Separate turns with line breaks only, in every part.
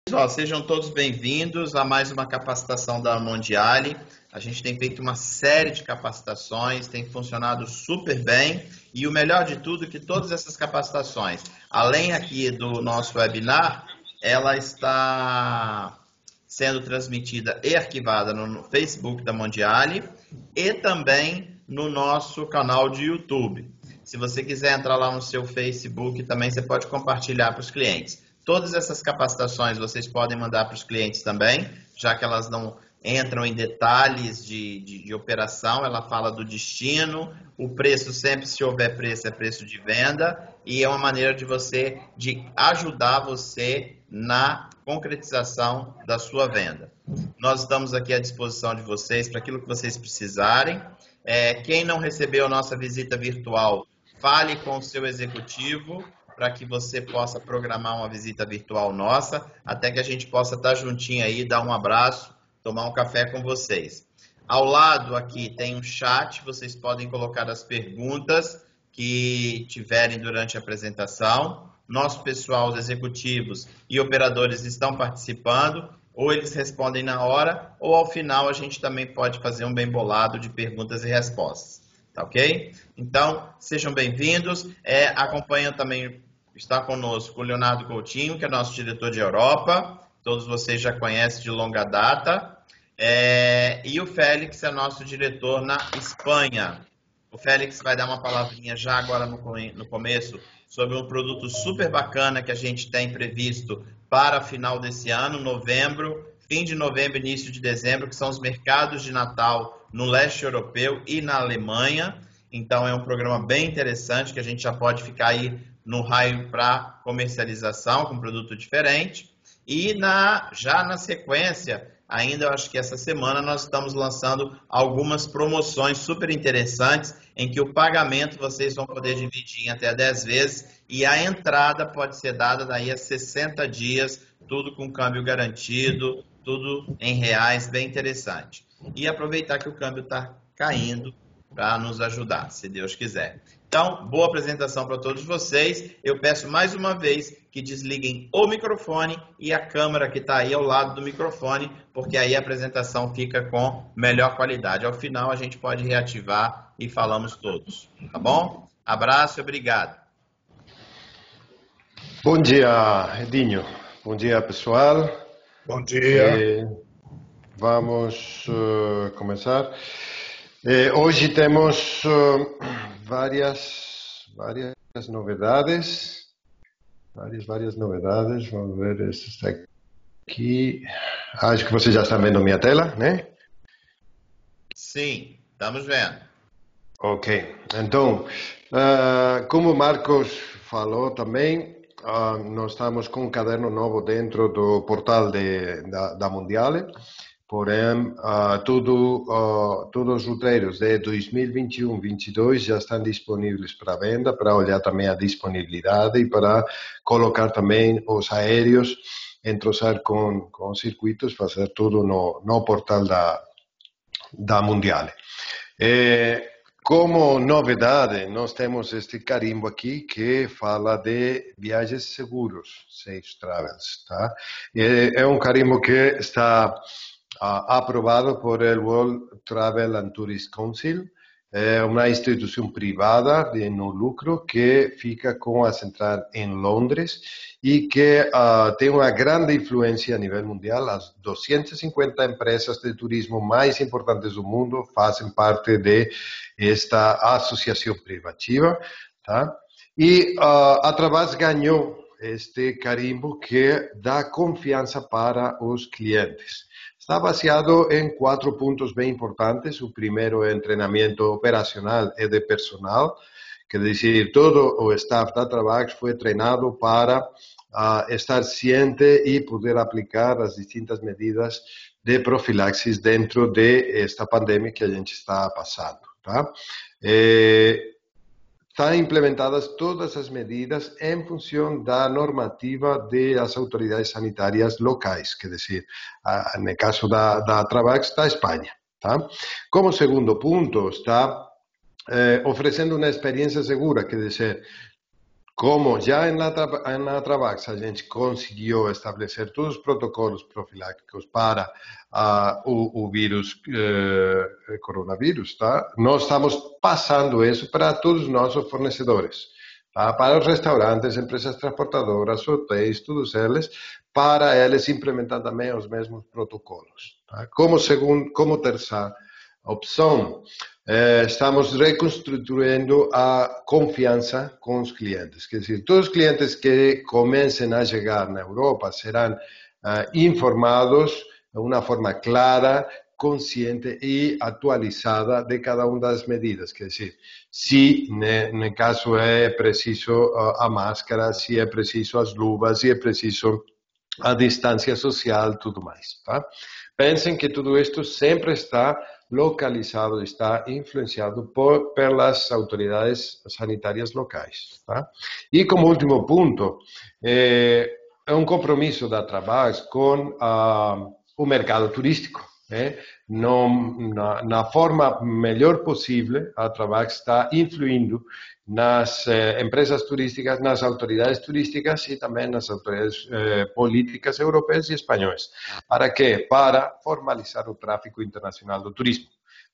Pessoal, sejam todos bem-vindos a mais uma capacitação da Mondiale. A gente tem feito uma série de capacitações, tem funcionado super bem e o melhor de tudo é que todas essas capacitações, além aqui do nosso webinar, ela está sendo transmitida e arquivada no Facebook da Mondiale e também no nosso canal de YouTube. Se você quiser entrar lá no seu Facebook, também você pode compartilhar para os clientes. Todas essas capacitações vocês podem mandar para os clientes também, já que elas não entram em detalhes de operação, ela fala do destino, o preço sempre, se houver preço, é preço de venda, e é uma maneira de ajudar você na concretização da sua venda. Nós estamos aqui à disposição de vocês para aquilo que vocês precisarem. Quem não recebeu a nossa visita virtual, fale com o seu executivo, para que você possa programar uma visita virtual nossa, até que a gente possa estar juntinho aí, dar um abraço, tomar um café com vocês. Ao lado aqui tem um chat, vocês podem colocar as perguntas que tiverem durante a apresentação. Nosso pessoal, os executivos e operadores estão participando, ou eles respondem na hora, ou ao final a gente também pode fazer um bem bolado de perguntas e respostas. Tá ok? Então, sejam bem-vindos. Acompanham também. Está conosco o Leonardo Coutinho, que é nosso diretor de Europa, todos vocês já conhecem de longa data, e o Félix é nosso diretor na Espanha. O Félix vai dar uma palavrinha já agora no começo sobre um produto super bacana que a gente tem previsto para final desse ano, novembro, fim de novembro, início de dezembro, que são os mercados de Natal no leste europeu e na Alemanha. Então é um programa bem interessante que a gente já pode ficar aí no raio para comercialização com produto diferente. E já na sequência, ainda eu acho que essa semana nós estamos lançando algumas promoções super interessantes em que o pagamento vocês vão poder dividir em até 10 vezes e a entrada pode ser dada daí a 60 dias, tudo com câmbio garantido, tudo em reais, bem interessante. E aproveitar que o câmbio está caindo para nos ajudar, se Deus quiser. Então, boa apresentação para todos vocês. Eu peço mais uma vez que desliguem o microfone e a câmera que está aí ao lado do microfone, porque aí a apresentação fica com melhor qualidade. Ao final, a gente pode reativar e falamos todos, tá bom? Abraço e obrigado.
Bom dia, Edinho. Bom dia, pessoal.
Bom dia.
Vamos começar. Hoje temos várias novidades. Várias novidades. Vamos ver se está aqui. Acho que vocês já estão vendo minha tela, né?
Sim, estamos vendo.
Ok. Então, como o Marcos falou também, nós estamos com um caderno novo dentro do portal da Mondiale. Porém, todos os roteiros de 2021-22 já estão disponíveis para venda, para olhar também a disponibilidade e para colocar também os aéreos, entrosar com os circuitos, fazer tudo no portal da Mondiale. Como novidade, nós temos este carimbo aqui que fala de viagens seguros, Safe Travels. Tá? É um carimbo que está aprobado por el World Travel and Tourist Council, uma instituição privada de no lucro que fica com a central em Londres e que tem uma grande influência a nível mundial. As 250 empresas de turismo mais importantes do mundo fazem parte de esta associação privativa, tá? E a Travas ganhou este carimbo que dá confiança para os clientes. Está baseado em 4 pontos bem importantes. O primeiro é treinamento operacional e de personal, quer dizer, todo o staff da Travax foi treinado para estar ciente e poder aplicar as distintas medidas de profilaxis dentro de esta pandemia que a gente está passando. Tá? Estão implementadas todas as medidas em função da normativa das autoridades sanitárias locais, quer dizer, no caso da Travax, da Espanha. Tá? Como segundo ponto, está oferecendo uma experiência segura, quer dizer, como já na Travax a gente conseguiu estabelecer todos os protocolos profiláticos para o vírus, coronavírus, tá? Nós estamos passando isso para todos os nossos fornecedores, tá? Para os restaurantes, empresas transportadoras, hotéis, todos eles, para eles implementar também os mesmos protocolos, tá? Como terceira opção, estamos reconstruindo a confiança com os clientes. Quer dizer, todos os clientes que comecem a chegar na Europa serão informados de uma forma clara, consciente e atualizada de cada uma das medidas. Quer dizer, se no caso é preciso a máscara, se é preciso as luvas, se é preciso a distância social, tudo mais. Tá? Pensem que tudo isto sempre está localizado, está influenciado pelas autoridades sanitárias locais. Tá? E como último ponto, é um compromisso da Travax com o mercado turístico. Na forma melhor possível, a Travax está influindo nas empresas turísticas, nas autoridades turísticas e também nas autoridades políticas europeias e espanhóis. Para quê? Para formalizar o tráfego internacional do turismo,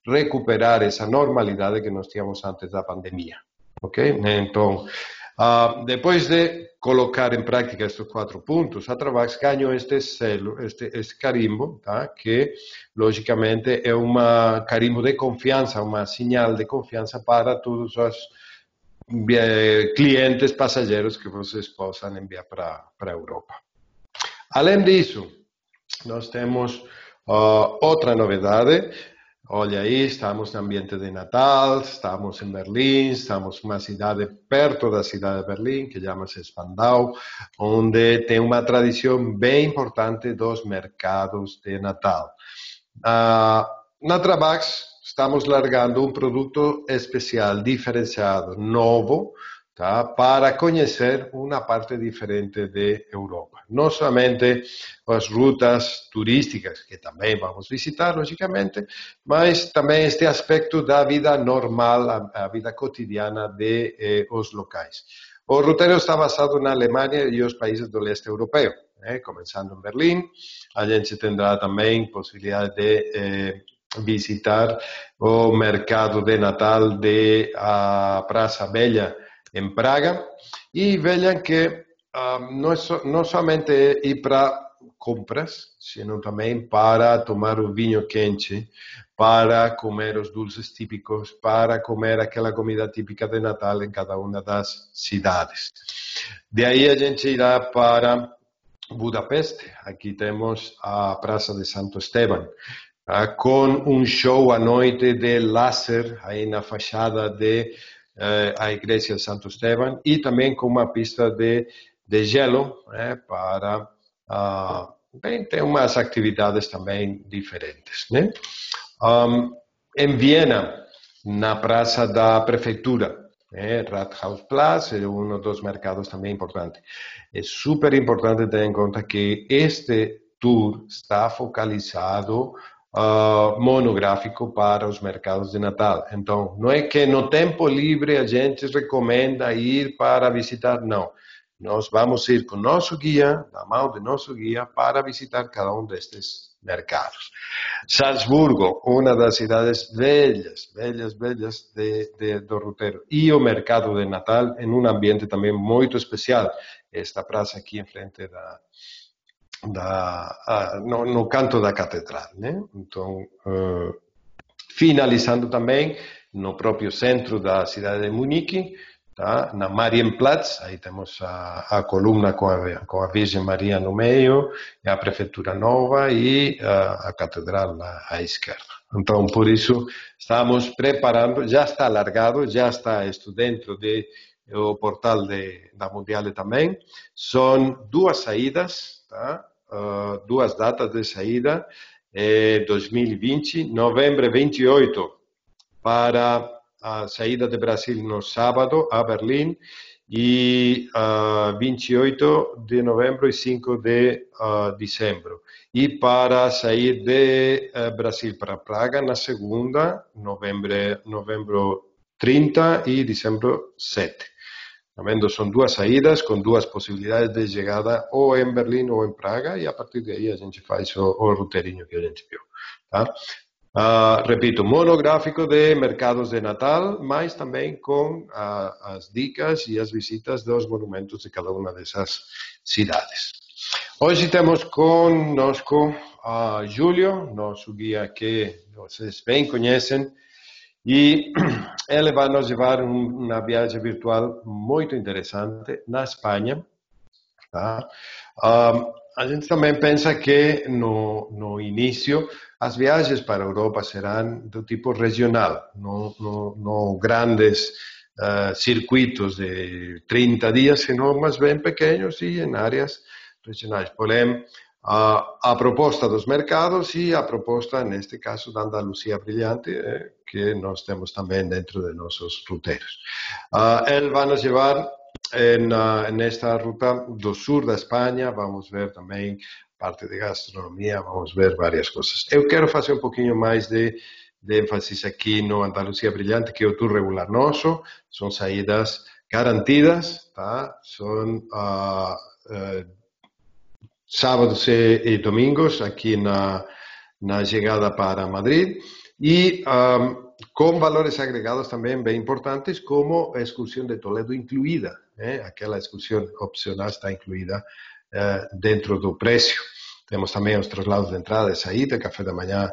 recuperar essa normalidade que nós tínhamos antes da pandemia. Ok? Então, depois de colocar em prática estes 4 pontos, a Travax ganhou este selo, este carimbo, tá? Que logicamente é um carimbo de confiança, uma sinal de confiança para todos os clientes, passageiros que vocês possam enviar para a Europa. Além disso, nós temos outra novidade. Olha aí, estamos no ambiente de Natal, estamos em Berlim, estamos numa cidade perto da cidade de Berlim, que chama-se Spandau, onde tem uma tradição bem importante dos mercados de Natal. Na Travax, estamos largando um produto especial, diferenciado, novo, tá? Para conhecer uma parte diferente da Europa. Não somente as rutas turísticas, que também vamos visitar, logicamente, mas também este aspecto da vida normal, a vida cotidiana dos locais. O roteiro está basado na Alemanha e os países do leste europeu, começando em Berlim. A gente terá também possibilidade de visitar o mercado de Natal da Praça Velha, em Praga, e vejam que não somente ir para compras, sino também para tomar o vinho quente, para comer os dulces típicos, para comer aquela comida típica de Natal em cada uma das cidades. De aí a gente irá para Budapeste. Aqui temos a Praça de Santo Esteban, com um show à noite de laser aí na fachada a igreja de Santo Esteban, e também com uma pista de gelo, para ter umas atividades também diferentes. Em Viena, na praça da prefeitura, Rathausplatz é um dos mercados também importantes. É super importante ter em conta que este tour está focalizado monográfico para os mercados de Natal. Então, não é que no tempo livre a gente recomenda ir para visitar, não. Nós vamos ir com nosso guia, na mão de nosso guia, para visitar cada um destes mercados. Salzburgo, uma das cidades velhas do roteiro, e o mercado de Natal em um ambiente também muito especial. Esta praça aqui em frente no canto da catedral, né? Então, finalizando também no próprio centro da cidade de Munique, tá? Na Marienplatz, aí temos a coluna com a Virgem Maria no meio, a prefeitura nova e a catedral à esquerda. Então, por isso, estamos preparando, já está largado, já está isto dentro do portal da Mundiale também. São 2 saídas, tá? 2 datas de saída, 2020, novembro 28 para a saída de Brasil no sábado a Berlim, e 28 de novembro e 5 de dezembro. E para sair de Brasil para Praga na segunda, novembro 30 e dezembro 7. Também são duas saídas com duas possibilidades de chegada ou em Berlim ou em Praga, e a partir daí a gente faz o roteirinho que a gente viu. Tá? Repito, monográfico de mercados de Natal, mas também com as dicas e as visitas dos monumentos de cada uma dessas cidades. Hoje temos conosco Júlio, nosso guia que vocês bem conhecem, e ele vai nos levar uma viagem virtual muito interessante na Espanha. Tá? A gente também pensa que no início as viagens para a Europa serão do tipo regional, não grandes circuitos de 30 dias, senão mais bem pequenos e em áreas regionais. Porém, a proposta dos mercados e a proposta, neste caso, da Andaluzia Brilhante, que nós temos também dentro de nossos roteiros. Ele vai nos levar nesta ruta do sul da Espanha, vamos ver também parte de gastronomia, vamos ver várias coisas. Eu quero fazer um pouquinho mais de ênfase aqui no Andaluzia Brilhante, que é o tour regular nosso, são saídas garantidas, tá? São sábados e domingos aqui na chegada para Madrid, e com valores agregados também bem importantes, como a excursão de Toledo incluída, aquela excursão opcional está incluída dentro do preço. Temos também os traslados de entrada e saída, café da manhã,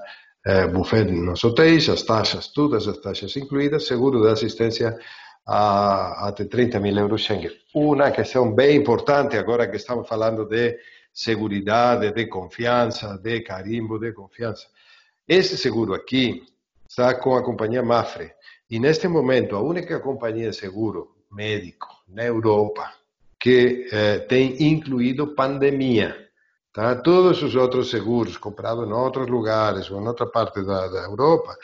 buffet nos hotéis, as taxas, todas as taxas incluídas, seguro de assistência até 30.000 euros Schengen. Uma questão bem importante, agora que estamos falando de seguridade, de confiança, de carimbo, de confiança. Esse seguro aqui está com a companhia Mapfre, e neste momento a única companhia de seguro médico na Europa que tem incluído pandemia. Tá? Todos os outros seguros comprados em outros lugares ou em outra parte da Europa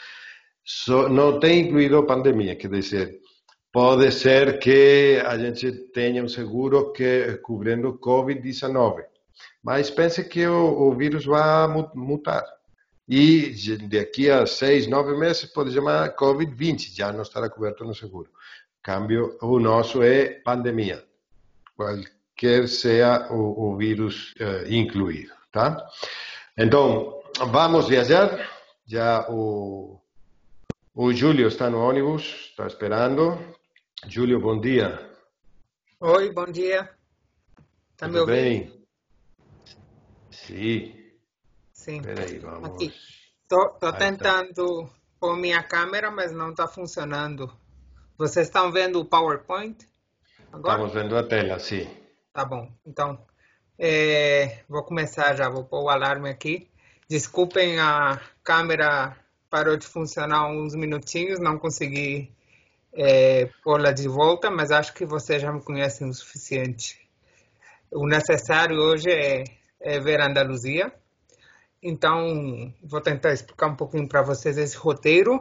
não tem incluído pandemia, quer dizer, pode ser que a gente tenha um seguro que cobrindo Covid-19, mas pense que o vírus vai mutar. E daqui a 6, 9 meses pode chamar Covid-20, já não estará coberto no seguro. Câmbio, o nosso é pandemia, qualquer seja o vírus incluído, tá? Então, vamos viajar. Já o Júlio está no ônibus, está esperando. Júlio, bom dia.
Oi, bom dia. Tá me ouvindo?
Bem? Sim.
Sim.
Espera aí, vamos.
Aqui. Tô tentando pôr minha câmera, mas não está funcionando. Vocês estão vendo o PowerPoint agora?
Estamos vendo a tela, sim.
Tá bom. Então, vou começar já. Vou pôr o alarme aqui. Desculpem, a câmera parou de funcionar uns minutinhos. Não consegui pô-la de volta, mas acho que vocês já me conhecem o suficiente. O necessário hoje é ver a Andaluzia. Então, vou tentar explicar um pouquinho para vocês esse roteiro.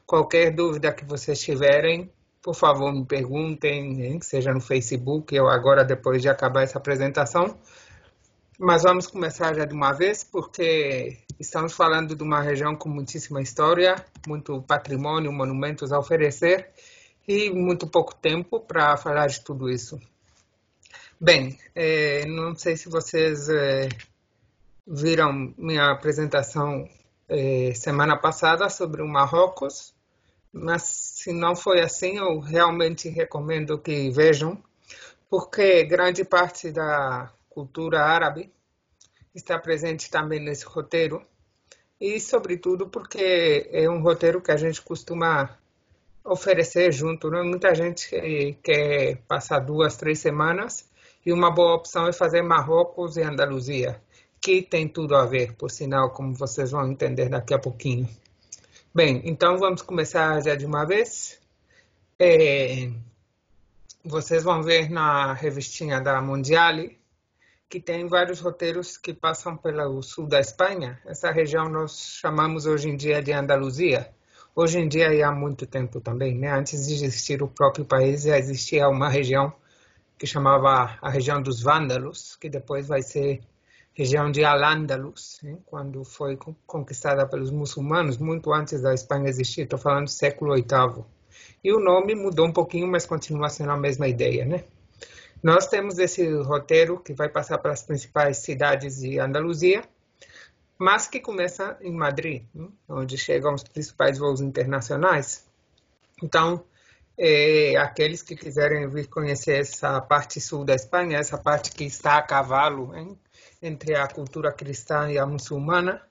Qualquer dúvida que vocês tiverem, por favor, me perguntem, que seja no Facebook ou agora, depois de acabar essa apresentação. Mas vamos começar já de uma vez, porque estamos falando de uma região com muitíssima história, muito patrimônio, monumentos a oferecer e muito pouco tempo para falar de tudo isso. Bem, não sei se vocês viram minha apresentação semana passada sobre o Marrocos, mas se não foi assim, eu realmente recomendo que vejam, porque grande parte da cultura árabe está presente também nesse roteiro, e sobretudo porque é um roteiro que a gente costuma oferecer junto, né? Muita gente quer passar 2, 3 semanas, e uma boa opção é fazer Marrocos e Andaluzia, que tem tudo a ver, por sinal, como vocês vão entender daqui a pouquinho. Bem, então vamos começar já de uma vez. Vocês vão ver na revistinha da Mondiale que tem vários roteiros que passam pelo sul da Espanha. Essa região nós chamamos hoje em dia de Andaluzia. Hoje em dia e há muito tempo também, né? Antes de existir o próprio país, já existia uma região que chamava a região dos Vândalos, que depois vai ser região de Al-Ándalus, né? Quando foi conquistada pelos muçulmanos, muito antes da Espanha existir. Estou falando do século VIII. E o nome mudou um pouquinho, mas continua sendo a mesma ideia, né? Nós temos esse roteiro que vai passar pelas principais cidades de Andaluzia, mas que começa em Madrid, onde chegam os principais voos internacionais. Então, aqueles que quiserem vir conhecer essa parte sul da Espanha, essa parte que está a cavalo entre a cultura cristã e a muçulmana,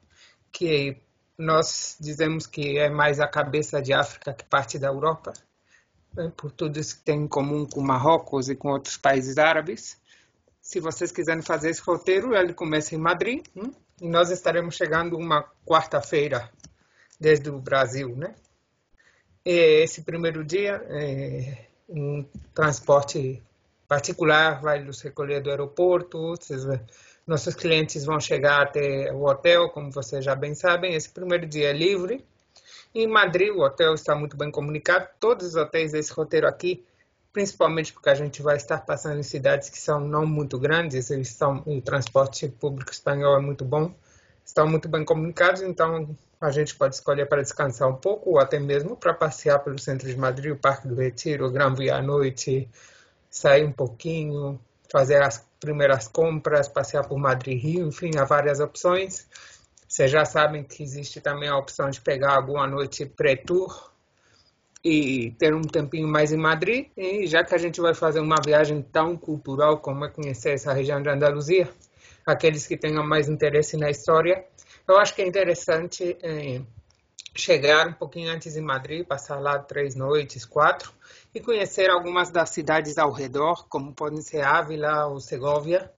que nós dizemos que é mais a cabeça de África que parte da Europa, por tudo isso que tem em comum com Marrocos e com outros países árabes. Se vocês quiserem fazer esse roteiro, ele começa em Madrid, e nós estaremos chegando uma quarta-feira desde o Brasil, né? Esse primeiro dia, um transporte particular vai nos recolher do aeroporto, nossos clientes vão chegar até o hotel, como vocês já bem sabem. Esse primeiro dia é livre. Em Madrid, o hotel está muito bem comunicado. Todos os hotéis desse roteiro aqui, principalmente porque a gente vai estar passando em cidades que são não muito grandes, o transporte público espanhol é muito bom, estão muito bem comunicados, então a gente pode escolher para descansar um pouco, ou até mesmo para passear pelo centro de Madrid, o Parque do Retiro, o Gran Via à noite, sair um pouquinho, fazer as primeiras compras, passear por Madrid-Rio, enfim, há várias opções. Vocês já sabem que existe também a opção de pegar alguma noite pré-tour e ter um tempinho mais em Madrid. E já que a gente vai fazer uma viagem tão cultural como é conhecer essa região de Andaluzia, aqueles que tenham mais interesse na história, eu acho que é interessante chegar um pouquinho antes em Madrid, passar lá 3 noites, 4, e conhecer algumas das cidades ao redor, como podem ser Ávila ou Segóvia,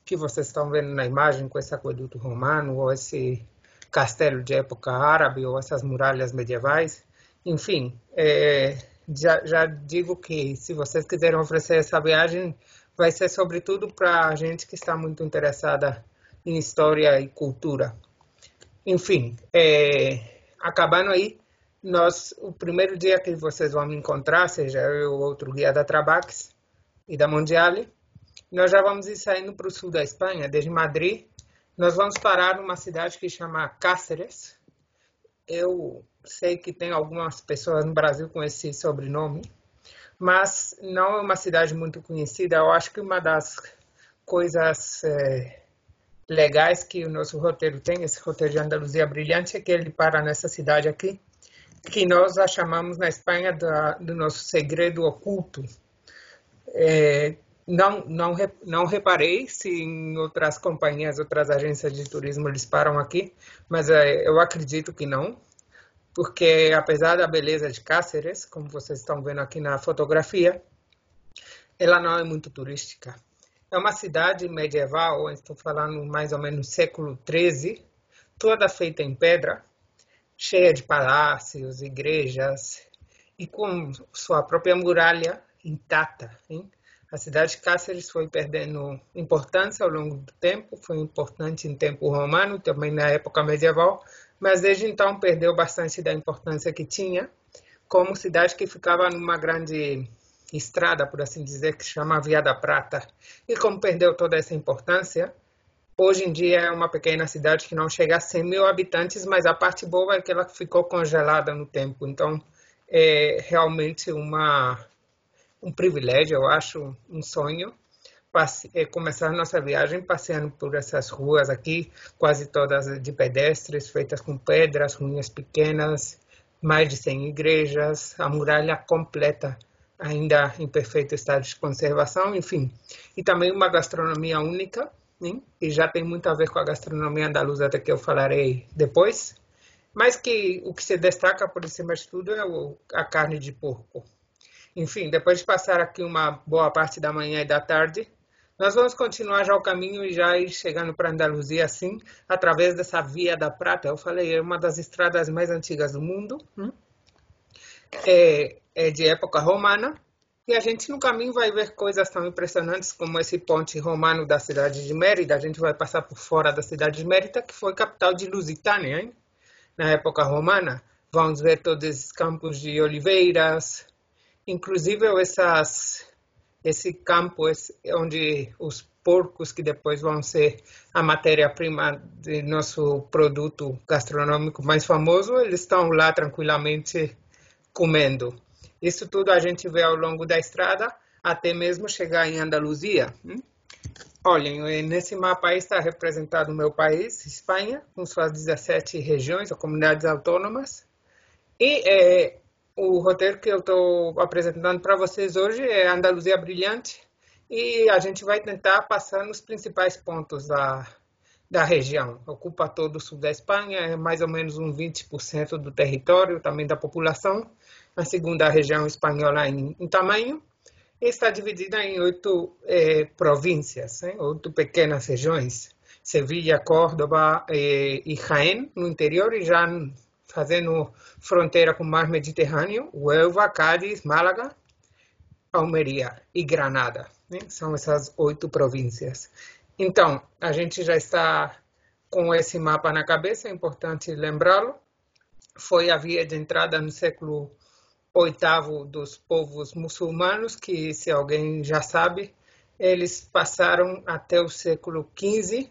que vocês estão vendo na imagem com esse aqueduto romano, ou esse castelo de época árabe, ou essas muralhas medievais. Enfim, já digo que se vocês quiserem oferecer essa viagem, vai ser sobretudo para a gente que está muito interessada em história e cultura. Enfim, acabando aí, o primeiro dia que vocês vão me encontrar, seja eu ou outro guia da Trabax e da Mondiale, nós já vamos ir saindo para o sul da Espanha, desde Madrid. Nós vamos parar numa cidade que chama Cáceres. Eu sei que tem algumas pessoas no Brasil com esse sobrenome, mas não é uma cidade muito conhecida. Eu acho que uma das coisas legais que o nosso roteiro tem, esse roteiro de Andaluzia Brilhante, é que ele para nessa cidade aqui, que nós a chamamos na Espanha do nosso segredo oculto. Não reparei se em outras companhias, outras agências de turismo eles param aqui, mas eu acredito que não, porque apesar da beleza de Cáceres, como vocês estão vendo aqui na fotografia, ela não é muito turística. É uma cidade medieval, estou falando mais ou menos século XIII, toda feita em pedra, cheia de palácios, igrejas, e com sua própria muralha intacta, hein? A cidade de Cáceres foi perdendo importância ao longo do tempo, foi importante em tempo romano, também na época medieval, mas desde então perdeu bastante da importância que tinha, como cidade que ficava numa grande estrada, por assim dizer, que se chama Via da Prata. E como perdeu toda essa importância, hoje em dia é uma pequena cidade que não chega a 100 mil habitantes, mas a parte boa é que ela ficou congelada no tempo. Então, é realmente um privilégio, eu acho, um sonho, começar nossa viagem passeando por essas ruas aqui, quase todas de pedestres, feitas com pedras, ruínas pequenas, mais de 100 igrejas, a muralha completa, ainda em perfeito estado de conservação, enfim. E também uma gastronomia única, hein? E já tem muito a ver com a gastronomia andaluza, até que eu falarei depois, mas que o que se destaca por cima de tudo é a carne de porco. Enfim, depois de passar aqui uma boa parte da manhã e da tarde, nós vamos continuar já o caminho e já ir chegando para Andaluzia, assim, através dessa Via da Prata. Eu falei, é uma das estradas mais antigas do mundo, é de época romana, e a gente no caminho vai ver coisas tão impressionantes como esse ponte romano da cidade de Mérida. A gente vai passar por fora da cidade de Mérida, que foi capital de Lusitânia, hein? Na época romana. Vamos ver todos esses campos de oliveiras, inclusive esse campo onde os porcos, que depois vão ser a matéria-prima de nosso produto gastronômico mais famoso, eles estão lá tranquilamente comendo. Isso tudo a gente vê ao longo da estrada, até mesmo chegar em Andaluzia. Olhem, nesse mapa aí está representado o meu país, Espanha, com suas 17 regiões ou comunidades autônomas. E o roteiro que eu estou apresentando para vocês hoje é Andaluzia Brilhante, e a gente vai tentar passar nos principais pontos da região. Ocupa todo o sul da Espanha, é mais ou menos uns 20% do território, também da população, a segunda região espanhola em tamanho. Está dividida em 8 províncias, 8 pequenas regiões. Sevilha, Córdoba e Jaén, no interior, e já fazendo fronteira com o mar Mediterrâneo, Huelva, Cádiz, Málaga, Almeria e Granada. São essas 8 províncias. Então, a gente já está com esse mapa na cabeça, é importante lembrá-lo. Foi a via de entrada no século VIII dos povos muçulmanos, que, se alguém já sabe, eles passaram até o século XV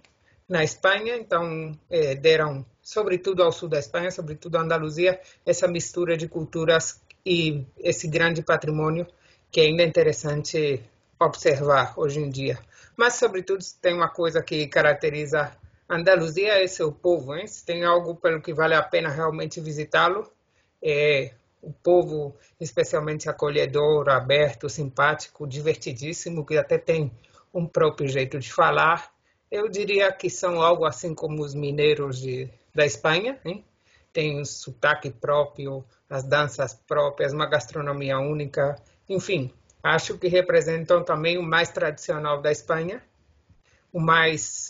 na Espanha, então deram, sobretudo ao sul da Espanha, sobretudo a Andaluzia, essa mistura de culturas e esse grande patrimônio que ainda é interessante observar hoje em dia. Mas, sobretudo, tem uma coisa que caracteriza a Andaluzia, é seu povo. Se tem algo pelo que vale a pena realmente visitá-lo, é o povo especialmente acolhedor, aberto, simpático, divertidíssimo, que até tem um próprio jeito de falar. Eu diria que são algo assim como os mineiros da Espanha. Tem um sotaque próprio, as danças próprias, uma gastronomia única. Enfim, acho que representam também o mais tradicional da Espanha, o mais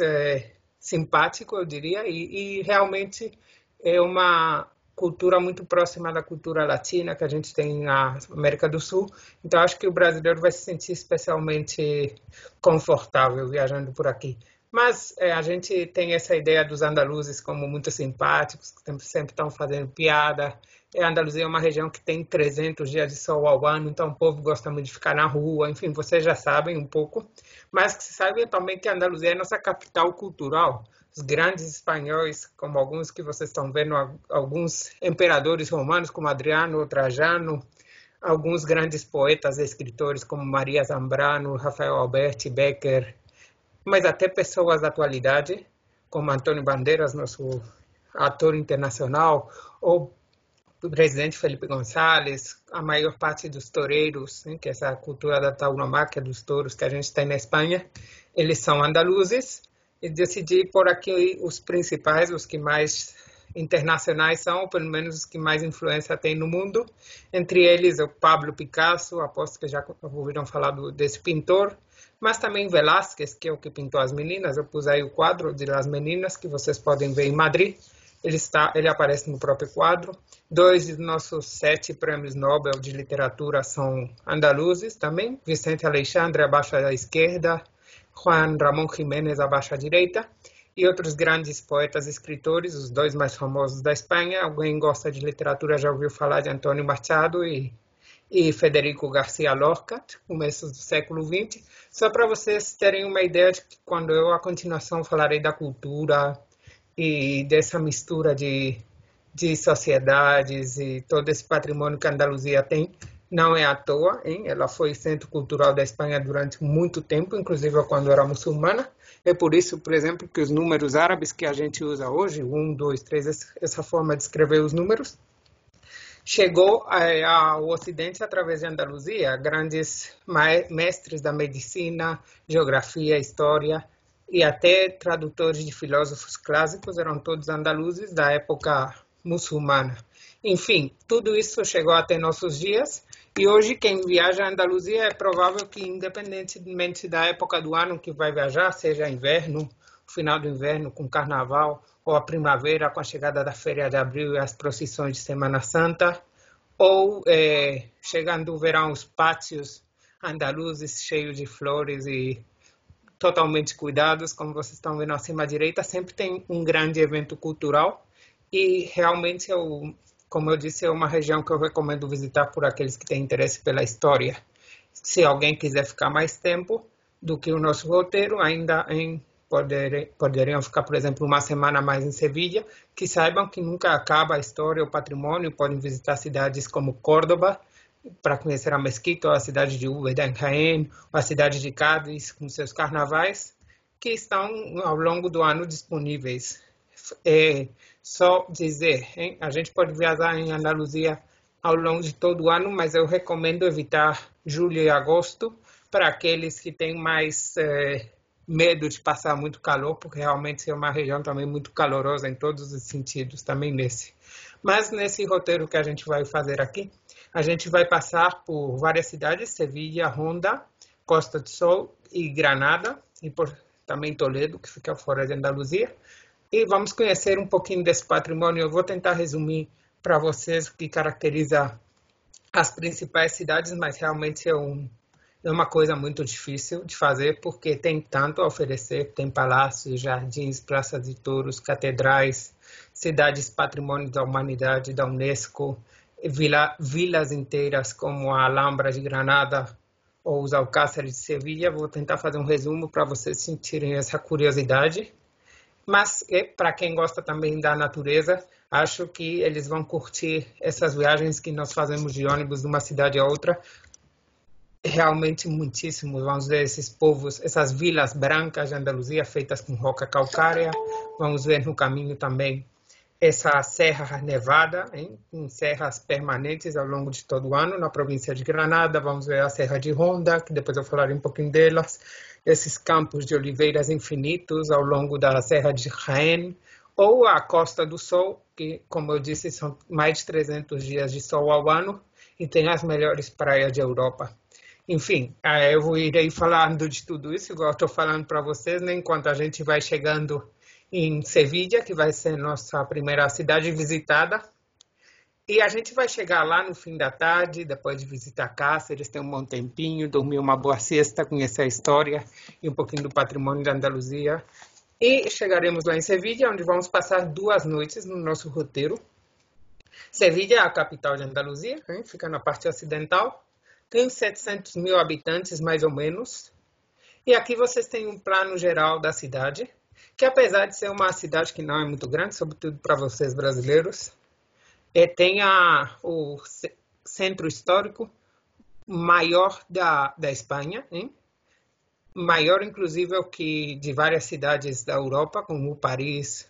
simpático, eu diria, e realmente é uma cultura muito próxima da cultura latina que a gente tem na América do Sul. Então, acho que o brasileiro vai se sentir especialmente confortável viajando por aqui. Mas a gente tem essa ideia dos andaluzes como muito simpáticos, que sempre estão fazendo piada. A Andaluzia é uma região que tem 300 dias de sol ao ano, então o povo gosta muito de ficar na rua. Enfim, vocês já sabem um pouco. Mas que se saibam também que a Andaluzia é nossa capital cultural. Os grandes espanhóis, como alguns que vocês estão vendo, alguns imperadores romanos como Adriano ou Trajano, alguns grandes poetas e escritores como Maria Zambrano, Rafael Alberti, Becker, mas até pessoas da atualidade, como Antônio Bandeiras, nosso ator internacional, ou o presidente Felipe Gonçalves, a maior parte dos toureiros, que é essa cultura da tauromáquia dos touros que a gente tem na Espanha, eles são andaluzes. E decidi por aqui os principais, os que mais internacionais são, ou pelo menos os que mais influência têm no mundo. Entre eles, o Pablo Picasso, aposto que já ouviram falar desse pintor, mas também Velázquez, que é o que pintou as meninas. Eu pus aí o quadro de Las Meninas, que vocês podem ver em Madrid. Ele aparece no próprio quadro. 2 dos nossos 7 prêmios Nobel de literatura são andaluzes também. Vicente Aleixandre, abaixo à esquerda. Juan Ramón Jiménez, abaixo à direita, e outros grandes poetas e escritores, os 2 mais famosos da Espanha. Alguém gosta de literatura, já ouviu falar de António Machado e Federico García Lorca, começo do século XX. Só para vocês terem uma ideia de que quando eu, a continuação, falarei da cultura e dessa mistura de sociedades e todo esse patrimônio que a Andaluzia tem, não é à toa, ela foi centro cultural da Espanha durante muito tempo, inclusive quando era muçulmana. É por isso, por exemplo, que os números árabes que a gente usa hoje, 1, 2, 3, essa forma de escrever os números, chegou ao Ocidente através de Andaluzia. Grandes mestres da medicina, geografia, história e até tradutores de filósofos clássicos eram todos andaluzes da época muçulmana. Enfim, tudo isso chegou até nossos dias e hoje quem viaja a Andaluzia é provável que, independentemente da época do ano que vai viajar, seja inverno, final do inverno com carnaval, ou a primavera com a chegada da Feira de Abril e as procissões de Semana Santa, ou chegando o verão, os pátios andaluzes cheios de flores e totalmente cuidados, como vocês estão vendo acima à direita, sempre tem um grande evento cultural e realmente como eu disse, é uma região que eu recomendo visitar por aqueles que têm interesse pela história. Se alguém quiser ficar mais tempo do que o nosso roteiro, ainda poderiam ficar, por exemplo, uma semana a mais em Sevilha, que saibam que nunca acaba a história, o patrimônio, podem visitar cidades como Córdoba, para conhecer a Mesquita, a cidade de Úbeda, em Jaén, a cidade de Cádiz, com seus carnavais, que estão ao longo do ano disponíveis. É só dizer, hein? A gente pode viajar em Andaluzia ao longo de todo o ano, mas eu recomendo evitar julho e agosto para aqueles que têm mais medo de passar muito calor, porque realmente é uma região também muito calorosa em todos os sentidos, também nesse. Mas nesse roteiro que a gente vai fazer aqui, a gente vai passar por várias cidades, Sevilha, Ronda, Costa do Sol e Granada, e por também Toledo, que fica fora de Andaluzia. E vamos conhecer um pouquinho desse patrimônio. Eu vou tentar resumir para vocês o que caracteriza as principais cidades, mas realmente é uma coisa muito difícil de fazer, porque tem tanto a oferecer, tem palácios, jardins, praças de touros, catedrais, cidades patrimônio da humanidade, da Unesco, vilas inteiras como a Alhambra de Granada ou os Alcázares de Sevilha. Vou tentar fazer um resumo para vocês sentirem essa curiosidade. Mas para quem gosta também da natureza, acho que eles vão curtir essas viagens que nós fazemos de ônibus de uma cidade a outra. Realmente muitíssimo. Vamos ver esses povos, essas vilas brancas de Andaluzia feitas com roca calcária. Vamos ver no caminho também essa serra nevada, com serras permanentes ao longo de todo o ano na província de Granada. Vamos ver a Serra de Ronda, que depois eu falarei um pouquinho delas. Esses campos de oliveiras infinitos ao longo da Serra de Jaén, ou a Costa do Sol, que, como eu disse, são mais de 300 dias de sol ao ano e tem as melhores praias da Europa. Enfim, eu irei falando de tudo isso, igual eu estou falando para vocês, né, enquanto a gente vai chegando em Sevilha, que vai ser nossa primeira cidade visitada. E a gente vai chegar lá no fim da tarde, depois de visitar Cáceres, ter um bom tempinho, dormir uma boa siesta, conhecer a história e um pouquinho do patrimônio da Andaluzia. E chegaremos lá em Sevilha, onde vamos passar 2 noites no nosso roteiro. Sevilha é a capital de Andaluzia, fica na parte ocidental. Tem 700 mil habitantes, mais ou menos. E aqui vocês têm um plano geral da cidade, que apesar de ser uma cidade que não é muito grande, sobretudo para vocês brasileiros, tem o centro histórico maior da Espanha, maior inclusive que de várias cidades da Europa, como Paris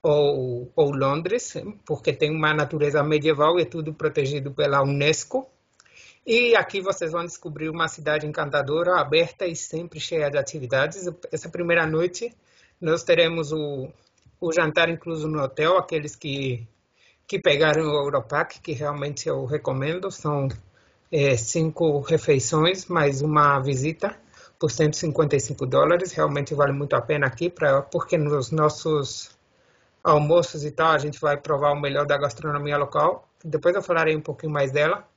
ou Londres, porque tem uma natureza medieval e é tudo protegido pela Unesco. E aqui vocês vão descobrir uma cidade encantadora, aberta e sempre cheia de atividades. Essa primeira noite nós teremos o jantar incluso no hotel, aqueles que pegaram o Europack, que realmente eu recomendo. São 5 refeições, mais uma visita por $155. Realmente vale muito a pena aqui, porque nos nossos almoços e tal, a gente vai provar o melhor da gastronomia local. Depois eu falarei um pouquinho mais dela.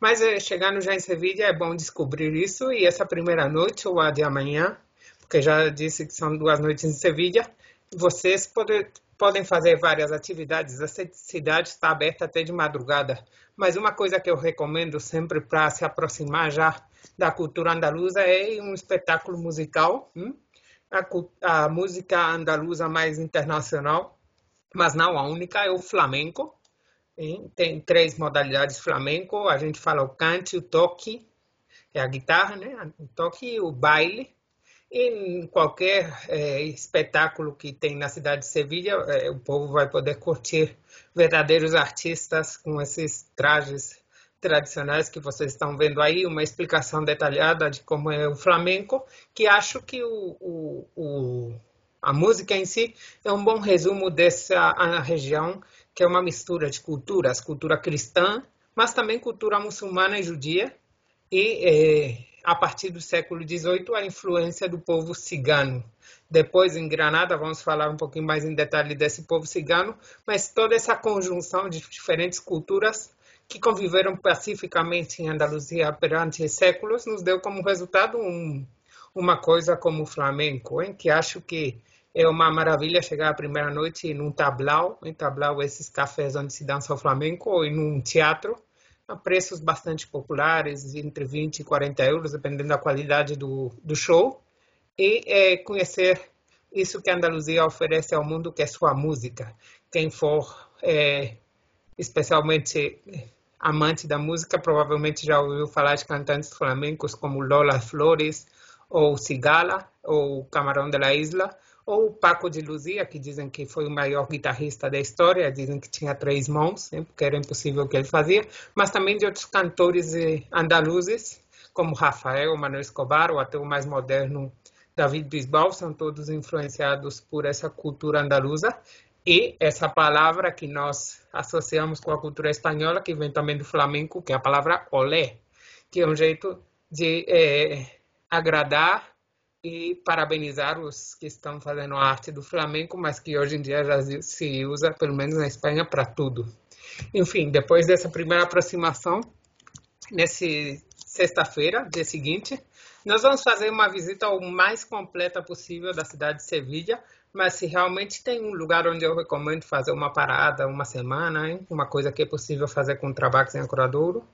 Mas chegando já em Sevilha, é bom descobrir isso. E essa primeira noite, ou a de amanhã, porque já disse que são 2 noites em Sevilha, vocês podem fazer várias atividades. Essa cidade está aberta até de madrugada. Mas uma coisa que eu recomendo sempre para se aproximar já da cultura andaluza é um espetáculo musical. A música andaluza mais internacional, mas não a única, é o flamenco. Tem 3 modalidades flamenco. A gente fala o cante, o toque, é a guitarra, né? O toque e o baile. E em qualquer espetáculo que tem na cidade de Sevilha, o povo vai poder curtir verdadeiros artistas com esses trajes tradicionais que vocês estão vendo aí, uma explicação detalhada de como é o flamenco, que acho que a música em si é um bom resumo dessa região, que é uma mistura de culturas, cultura cristã, mas também cultura muçulmana e judia, e a partir do século XVIII, a influência do povo cigano. Depois, em Granada, vamos falar um pouquinho mais em detalhe desse povo cigano, mas toda essa conjunção de diferentes culturas que conviveram pacificamente em Andaluzia durante séculos, nos deu como resultado uma coisa como o flamenco, que acho que é uma maravilha chegar a primeira noite num tablau, esses cafés onde se dança o flamenco, ou em um teatro, a preços bastante populares, entre 20 e 40 euros, dependendo da qualidade do show, e conhecer isso que a Andaluzia oferece ao mundo, que é sua música. Quem for especialmente amante da música provavelmente já ouviu falar de cantantes flamencos como Lola Flores, ou Cigala, ou Camarão de la Isla, ou Paco de Luzia, que dizem que foi o maior guitarrista da história, dizem que tinha 3 mãos, né, porque era impossível o que ele fazia, mas também de outros cantores andaluzes, como Rafael, Manuel Escobar, ou até o mais moderno David Bisbal, são todos influenciados por essa cultura andaluza. E essa palavra que nós associamos com a cultura espanhola, que vem também do flamenco, que é a palavra olé, que é um jeito de agradar e parabenizar os que estão fazendo a arte do flamenco, mas que hoje em dia já se usa, pelo menos na Espanha, para tudo. Enfim, depois dessa primeira aproximação, nesse sexta-feira, dia seguinte, nós vamos fazer uma visita o mais completa possível da cidade de Sevilha, mas se realmente tem um lugar onde eu recomendo fazer uma parada, uma semana, hein? Uma coisa que é possível fazer com trabalhos em Ancuradouro,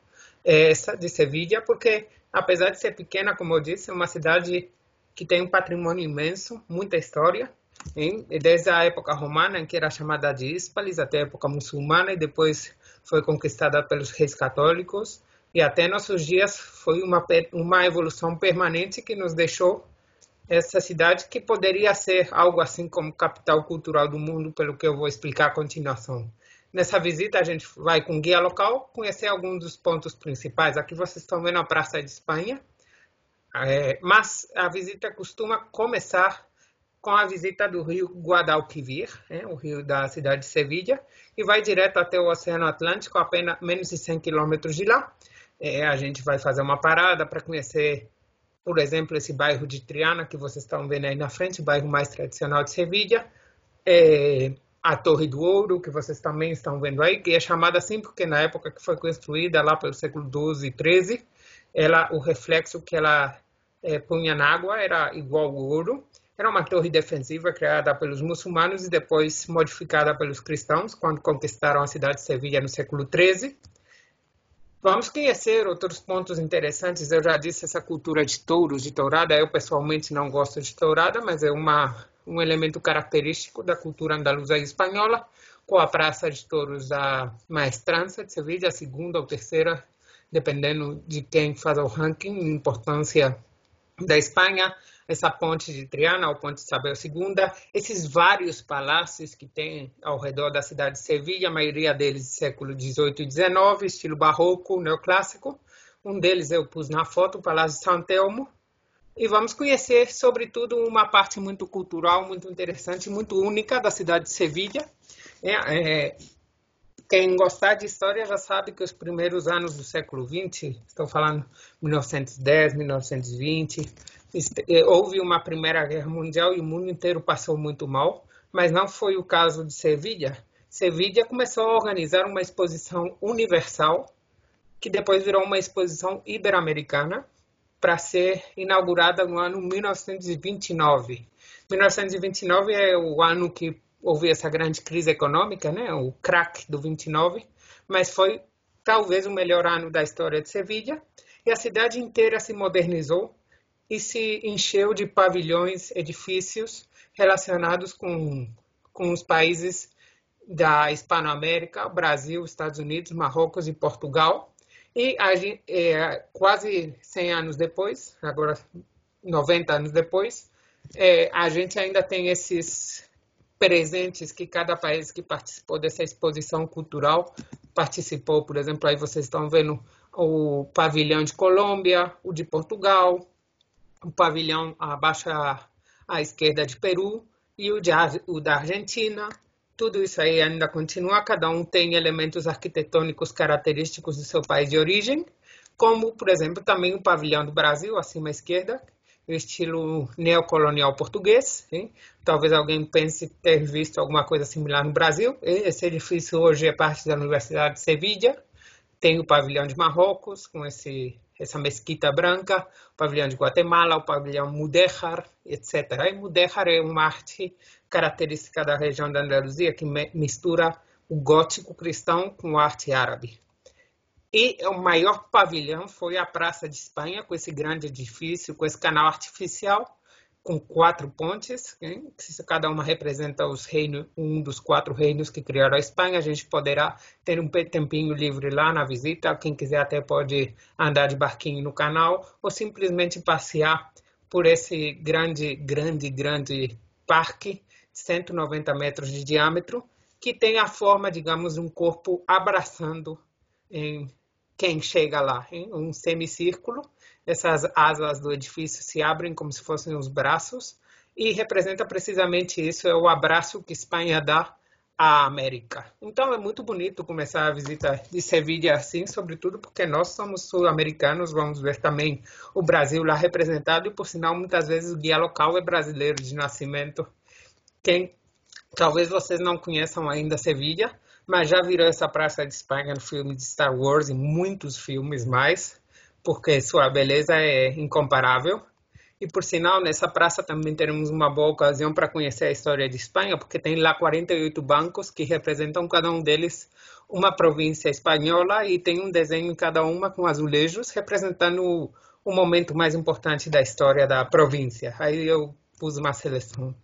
é essa de Sevilha, porque apesar de ser pequena, como eu disse, é uma cidade que tem um patrimônio imenso, muita história, hein? Desde a época romana, em que era chamada de Hispalis, até a época muçulmana, e depois foi conquistada pelos reis católicos, e até nossos dias foi uma evolução permanente que nos deixou essa cidade que poderia ser algo assim como capital cultural do mundo, pelo que eu vou explicar a continuação. Nessa visita a gente vai com guia local conhecer alguns dos pontos principais. Aqui vocês estão vendo a Praça de Espanha, mas a visita costuma começar com a visita do rio Guadalquivir, o rio da cidade de Sevilha, e vai direto até o Oceano Atlântico, apenas menos de 100 quilômetros de lá. A gente vai fazer uma parada para conhecer, por exemplo, esse bairro de Triana, que vocês estão vendo aí na frente, o bairro mais tradicional de Sevilha. A Torre do Ouro, que vocês também estão vendo aí, que é chamada assim porque na época que foi construída, lá pelo século XII e XIII, o reflexo que ela punha na água era igual ao ouro. Era uma torre defensiva criada pelos muçulmanos e depois modificada pelos cristãos, quando conquistaram a cidade de Sevilha no século XIII. Vamos conhecer outros pontos interessantes. Eu já disse essa cultura de touros, de tourada. Eu pessoalmente não gosto de tourada, mas é um elemento característico da cultura andaluza e espanhola, com a Praça de Touros da Maestrança de Sevilha, a segunda ou terceira, dependendo de quem faz o ranking, importância da Espanha, essa ponte de Triana, ou ponte de Isabel II, esses vários palácios que tem ao redor da cidade de Sevilha, a maioria deles do século XVIII e XIX, estilo barroco, neoclássico. Um deles eu pus na foto, o Palácio de São Telmo. E vamos conhecer, sobretudo, uma parte muito cultural, muito interessante, muito única da cidade de Sevilha. Quem gostar de história já sabe que os primeiros anos do século XX, estou falando 1910, 1920, houve uma Primeira Guerra Mundial e o mundo inteiro passou muito mal, mas não foi o caso de Sevilha. Sevilha começou a organizar uma exposição universal, que depois virou uma exposição ibero-americana, para ser inaugurada no ano 1929. 1929 é o ano que houve essa grande crise econômica, né? O crack do 29, mas foi talvez o melhor ano da história de Sevilha, e a cidade inteira se modernizou e se encheu de pavilhões, edifícios relacionados com os países da Hispanoamérica, Brasil, Estados Unidos, Marrocos e Portugal. E quase 100 anos depois, agora 90 anos depois, a gente ainda tem esses presentes que cada país que participou dessa exposição cultural participou. Por exemplo, aí vocês estão vendo o pavilhão de Colômbia, o de Portugal, o pavilhão abaixo à esquerda de Peru e o da Argentina. Tudo isso aí ainda continua, cada um tem elementos arquitetônicos característicos do seu país de origem, como, por exemplo, também o pavilhão do Brasil, acima à esquerda, o estilo neocolonial português. Hein? Talvez alguém pense ter visto alguma coisa similar no Brasil. Esse edifício hoje é parte da Universidade de Sevilha. Tem o pavilhão de Marrocos, com essa mesquita branca, o pavilhão de Guatemala, o pavilhão Mudéjar, etc. E Mudéjar é uma arte característica da região da Andaluzia que mistura o gótico cristão com a arte árabe. E o maior pavilhão foi a Praça de Espanha, com esse grande edifício, com esse canal artificial, com 4 pontes, hein? Cada uma representa um dos 4 reinos que criaram a Espanha. A gente poderá ter um tempinho livre lá na visita. Quem quiser até pode andar de barquinho no canal ou simplesmente passear por esse grande parque de 190 metros de diâmetro, que tem a forma, digamos, de um corpo abraçando quem chega lá, em um semicírculo. Essas asas do edifício se abrem como se fossem os braços e representa precisamente isso, é o abraço que Espanha dá à América. Então é muito bonito começar a visita de Sevilha assim, sobretudo porque nós somos sul-americanos, vamos ver também o Brasil lá representado e, por sinal, muitas vezes o guia local é brasileiro de nascimento. Talvez vocês não conheçam ainda Sevilha, mas já virou essa praça de Espanha no filme de Star Wars e muitos filmes mais, porque sua beleza é incomparável. E, por sinal, nessa praça também teremos uma boa ocasião para conhecer a história de Espanha, porque tem lá 48 bancos que representam cada um deles uma província espanhola e tem um desenho em cada uma com azulejos representando o momento mais importante da história da província. Aí eu pus uma seleção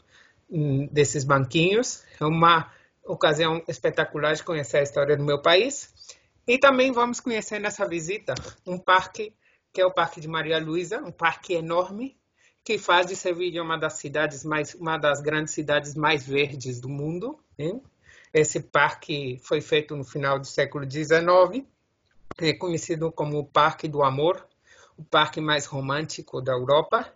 desses banquinhos. É uma ocasião espetacular de conhecer a história do meu país. E também vamos conhecer nessa visita um parque, que é o Parque de Maria Luisa, um parque enorme, que faz de Sevilha uma das grandes cidades mais verdes do mundo, hein? Esse parque foi feito no final do século XIX, é conhecido como o Parque do Amor, o parque mais romântico da Europa.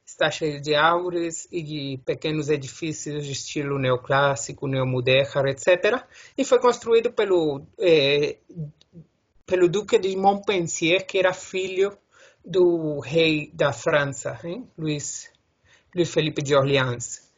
Está cheio de árvores e de pequenos edifícios de estilo neoclássico, neomudéjar, etc. E foi construído pelo Duque de Montpensier, que era filho do rei da França, hein? Luís Felipe de Orleans.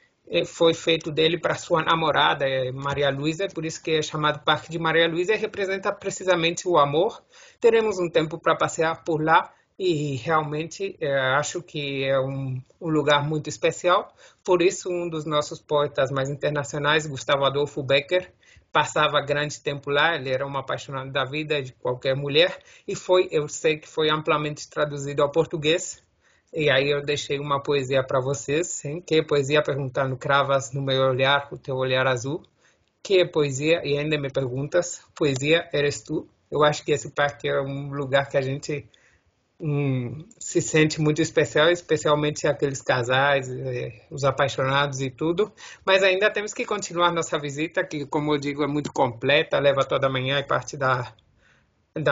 Foi feito dele para sua namorada, Maria Luisa, por isso que é chamado Parque de Maria Luisa, e representa precisamente o amor. Teremos um tempo para passear por lá e realmente acho que é um lugar muito especial. Por isso, um dos nossos poetas mais internacionais, Gustavo Adolfo Bécquer, passava grande tempo lá. Ele era um apaixonado da vida de qualquer mulher e eu sei que foi amplamente traduzido ao português. E aí eu deixei uma poesia para vocês, hein? Que é poesia perguntando: cravas no meu olhar o teu olhar azul? Que é poesia? E ainda me perguntas: poesia eres tu? Eu acho que esse parque é um lugar que a gente se sente muito especial, especialmente aqueles casais, os apaixonados e tudo. Mas ainda temos que continuar nossa visita, que, como eu digo, é muito completa, leva toda a manhã e parte da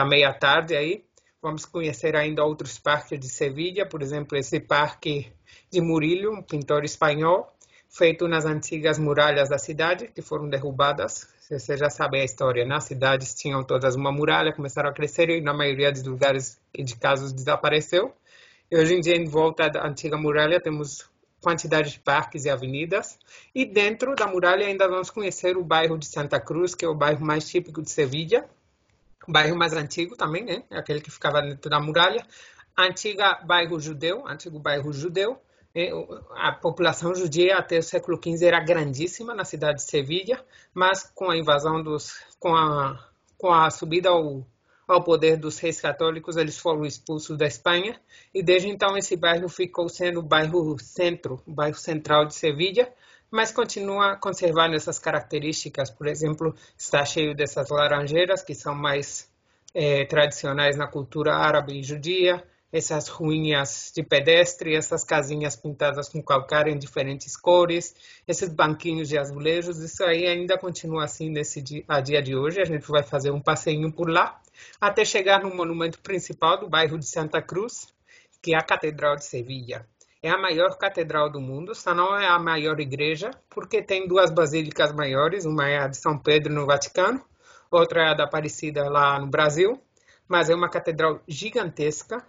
meia-tarde aí. Vamos conhecer ainda outros parques de Sevilha, por exemplo, esse parque de Murillo, um pintor espanhol, feito nas antigas muralhas da cidade, que foram derrubadas. Você já sabe a história, né? As cidades tinham todas uma muralha, começaram a crescer e na maioria dos lugares e de casos desapareceu. E hoje em dia, em volta da antiga muralha, temos quantidade de parques e avenidas. E dentro da muralha ainda vamos conhecer o bairro de Santa Cruz, que é o bairro mais típico de Sevilha. O bairro mais antigo também, né? Aquele que ficava dentro da muralha. Antigo bairro judeu. A população judia até o século XV era grandíssima na cidade de Sevilha, mas com a invasão com a subida ao poder dos reis católicos, eles foram expulsos da Espanha e desde então esse bairro ficou sendo o bairro central de Sevilha, mas continua conservando essas características. Por exemplo, está cheio dessas laranjeiras que são mais tradicionais na cultura árabe e judia, essas ruínas de pedestre, essas casinhas pintadas com calcário em diferentes cores, esses banquinhos de azulejos. Isso aí ainda continua assim a dia de hoje. A gente vai fazer um passeinho por lá, até chegar no monumento principal do bairro de Santa Cruz, que é a Catedral de Sevilha. É a maior catedral do mundo, só não é a maior igreja, porque tem 2 basílicas maiores, uma é a de São Pedro no Vaticano, outra é a da Aparecida lá no Brasil, mas é uma catedral gigantesca,